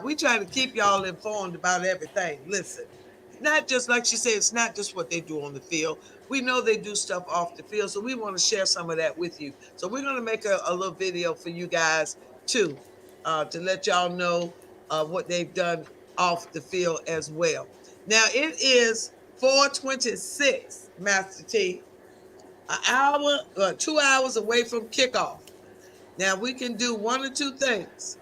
We try to keep y'all informed about everything. Listen. Not just like she said, it's not just what they do on the field. We know they do stuff off the field, so we want to share some of that with you. So we're going to make a little video for you guys too, to let y'all know what they've done off the field as well. Now it is 4:26, Master T, 2 hours away from kickoff. Now we can do one or two things.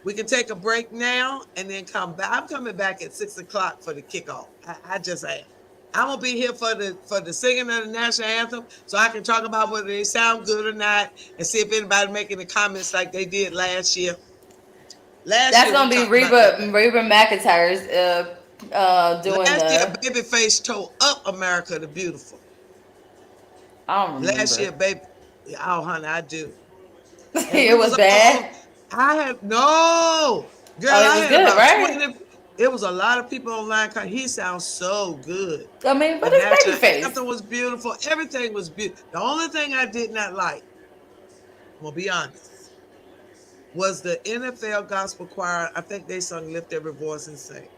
We can take a break now and then come back. I'm coming back at 6 o'clock for the kickoff. I just am. I'm gonna be here for the singing of the national anthem, so I can talk about whether they sound good or not, and see if anybody making the comments like they did last year. That's gonna be Reba McEntire's doing last year. Babyface tore up America the Beautiful. I don't remember. Last year, baby. Oh, honey, I do. It was bad. I had no girl. Oh, it was good, right? It was a lot of people online. He sounds so good. I mean, but it's Babyface. Everything was beautiful. Everything was beautiful. The only thing I did not like, I'm gonna be honest, was the NFL gospel choir. I think they sung "Lift Every Voice and Sing."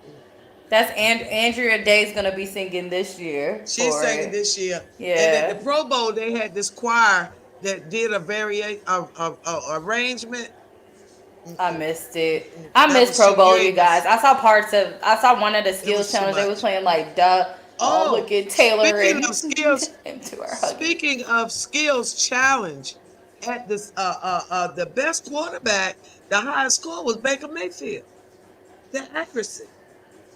That's Andrea Day's gonna be singing this year. She's singing this year. Yeah. And at the Pro Bowl, they had this choir that did a variation of arrangement. I missed it. I missed Pro Bowl, you guys. I saw one of the skills challenge. They was playing like look at Taylor speaking of skills. Speaking of skills challenge, at this the best quarterback, the highest score was Baker Mayfield. The accuracy.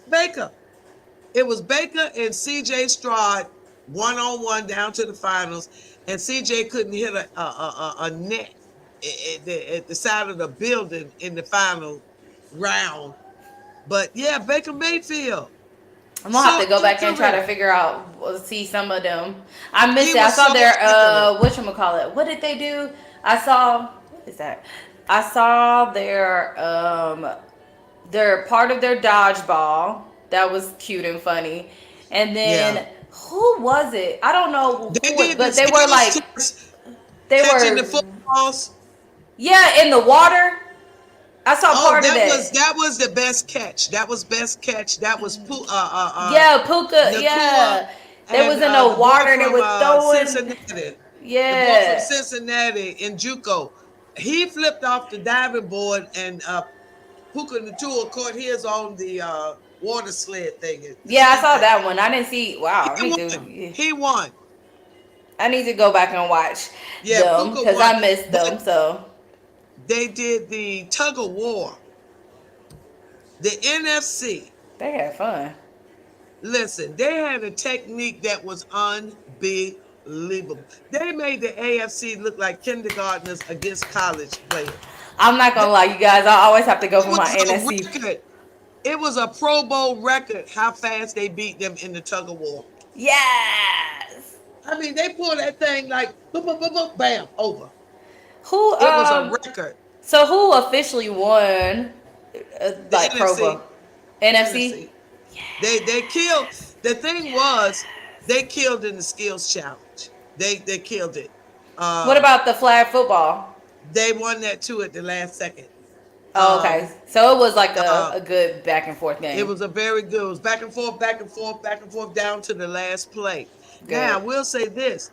Baker. It was Baker and CJ Stroud 1-on-1 down to the finals, and CJ couldn't hit a net at the side of the building in the final round. But yeah, Baker Mayfield. I'm gonna have to go back and try to figure out, see some of them. I missed it. I saw their whatchamacallit. What did they do? I saw their part of their dodgeball. That was cute and funny. And then Who was it? I don't know They who it, did the but they were skills like test, they catching the were footballs. yeah in the water. I saw Oh, part of that. that was the best catch. That was best catch. That was Yeah, Puka. Nakua Yeah, they was and in the the boy water. They from was throwing. Cincinnati. The boy from Yeah, Cincinnati in JUCO. He flipped off the diving board and Puka Nakua caught his on the water sled thing, the yeah. I ski saw thing. that one. I didn't see. Wow, I He need to. won. Yeah. He won. I need to go back and watch Yeah, them Puka because won. I missed them. But So they did the tug of war. The NFC. they had fun. Listen, they had a technique that was unbelievable. They made the AFC look like kindergartners against college players. I'm not That gonna lie, you guys. I always have to go for my was a NFC. record. It was a Pro Bowl record how fast they beat them in the tug of war. Yes. I mean, they pulled that thing like boom, boom, boom, boom, bam, over. Who It was a record. So who officially won The like Pro NFC. Bowl? NFC? NFC. They killed. The thing was, they killed in the skills challenge. They killed it. What about the flag football? They won that too at the last second. Oh, okay. So it was like Uh, a good back and forth game. it was a very good. It was back and forth, back and forth, back and forth down to the last play. Good. Now I will say this: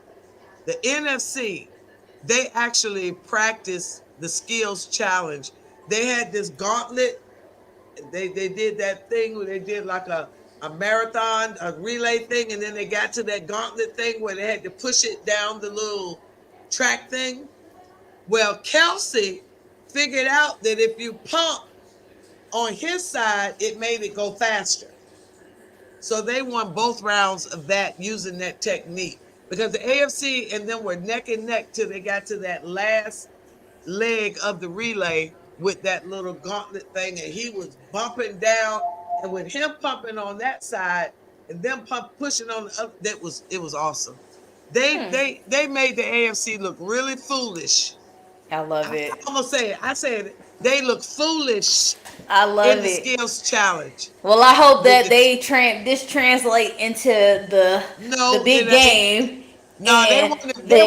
the NFC, they actually practiced the skills challenge. They had this gauntlet. They did that thing where they did like a marathon, a relay thing, and then they got to that gauntlet thing where they had to push it down the little track thing. Well, Kelsey figured out that if you pump on his side, it made it go faster. So they won both rounds of that using that technique because the AFC and them were neck and neck till they got to that last leg of the relay with that little gauntlet thing, and he was bumping down, and with him pumping on that side and them pushing on the other, it was awesome. They made the AFC look really foolish. I love it. I'm gonna say it. I said they look foolish I in love the it. skills challenge. Well, I hope that this translate into the big game. No, they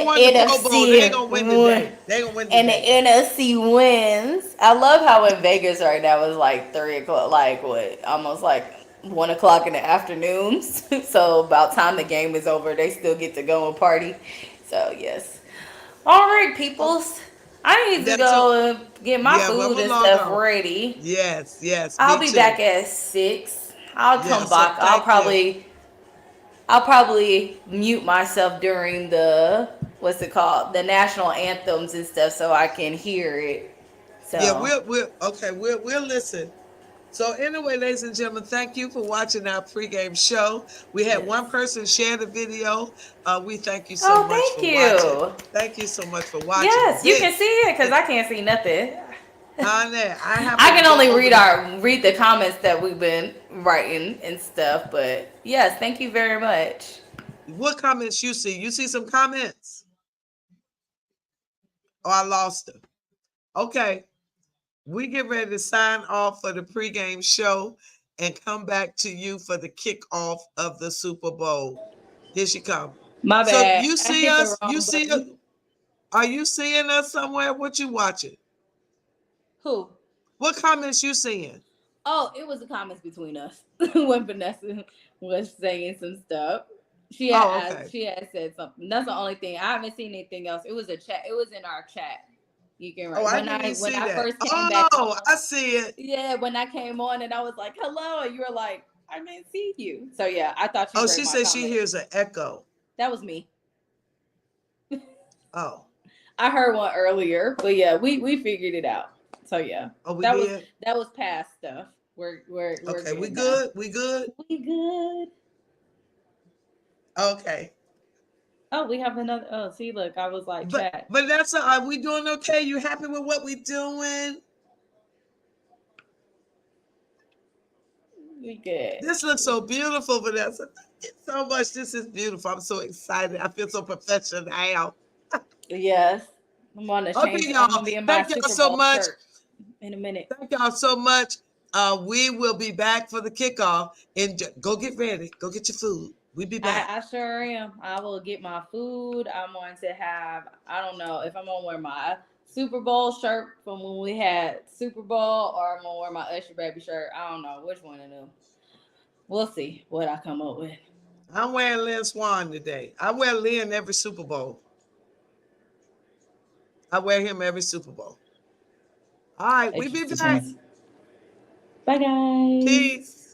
won the Pro Bowl. They gonna win today. They gonna win And today. the NFC wins. I love how in Vegas right now it's like 3:00, like what, almost like 1:00 in the afternoons. So about time the game is over, they still get to go and party. So yes. All right, peoples. I need to go and get my food and stuff ready. Yes. I'll be back at 6. I'll come back. I'll probably mute myself during the the national anthems and stuff so I can hear it. So yeah, we'll listen. So anyway, ladies and gentlemen, thank you for watching our pregame show. We had one person share the video. We thank you so much for watching. Thank you so much for watching. Yes, you can see it because I can't see nothing. I can only read the comments that we've been writing and stuff. But yes, thank you very much. What comments you see? You see some comments? Oh, I lost them. Okay. We get ready to sign off for the pregame show and come back to you for the kickoff of the Super Bowl. Here she comes. My bad. So you see us? You see us? Are you seeing us somewhere? What you watching? Who? What comments you seeing? Oh, it was the comments between us when Vanessa was saying some stuff. She had said something. That's the only thing. I haven't seen anything else. It was a chat. It was in our chat. You can write. When I first came back. Oh, I see it. Yeah, when I came on and I was like, "Hello," and you were like, "I didn't see you." So yeah, I thought you. Oh, she said she hears an echo. That was me. Oh. I heard one earlier, but yeah, we figured it out. So yeah. Oh, we did. That was past stuff. We're okay. We good. We good. We good. Okay. Oh, we have another. Oh, see, look, I was like, chat. But that's are we doing okay? You happy with what we doing? We good. This looks so beautiful, Vanessa. So much. This is beautiful. I'm so excited. I feel so professional. Yes. I'm on the change. Okay, y'all. Thank y'all so much. In a minute. Thank y'all so much. We will be back for the kickoff. And go get ready. Go get your food. We be back. I sure am. I will get my food. I'm going to have, I don't know if I'm going to wear my Super Bowl shirt from when we had Super Bowl or I'm going to wear my Usher Baby shirt. I don't know which one of them. We'll see what I come up with. I'm wearing Lynn Swan today. I wear Lynn every Super Bowl. I wear him every Super Bowl. All right, we be back. Bye, guys. Peace.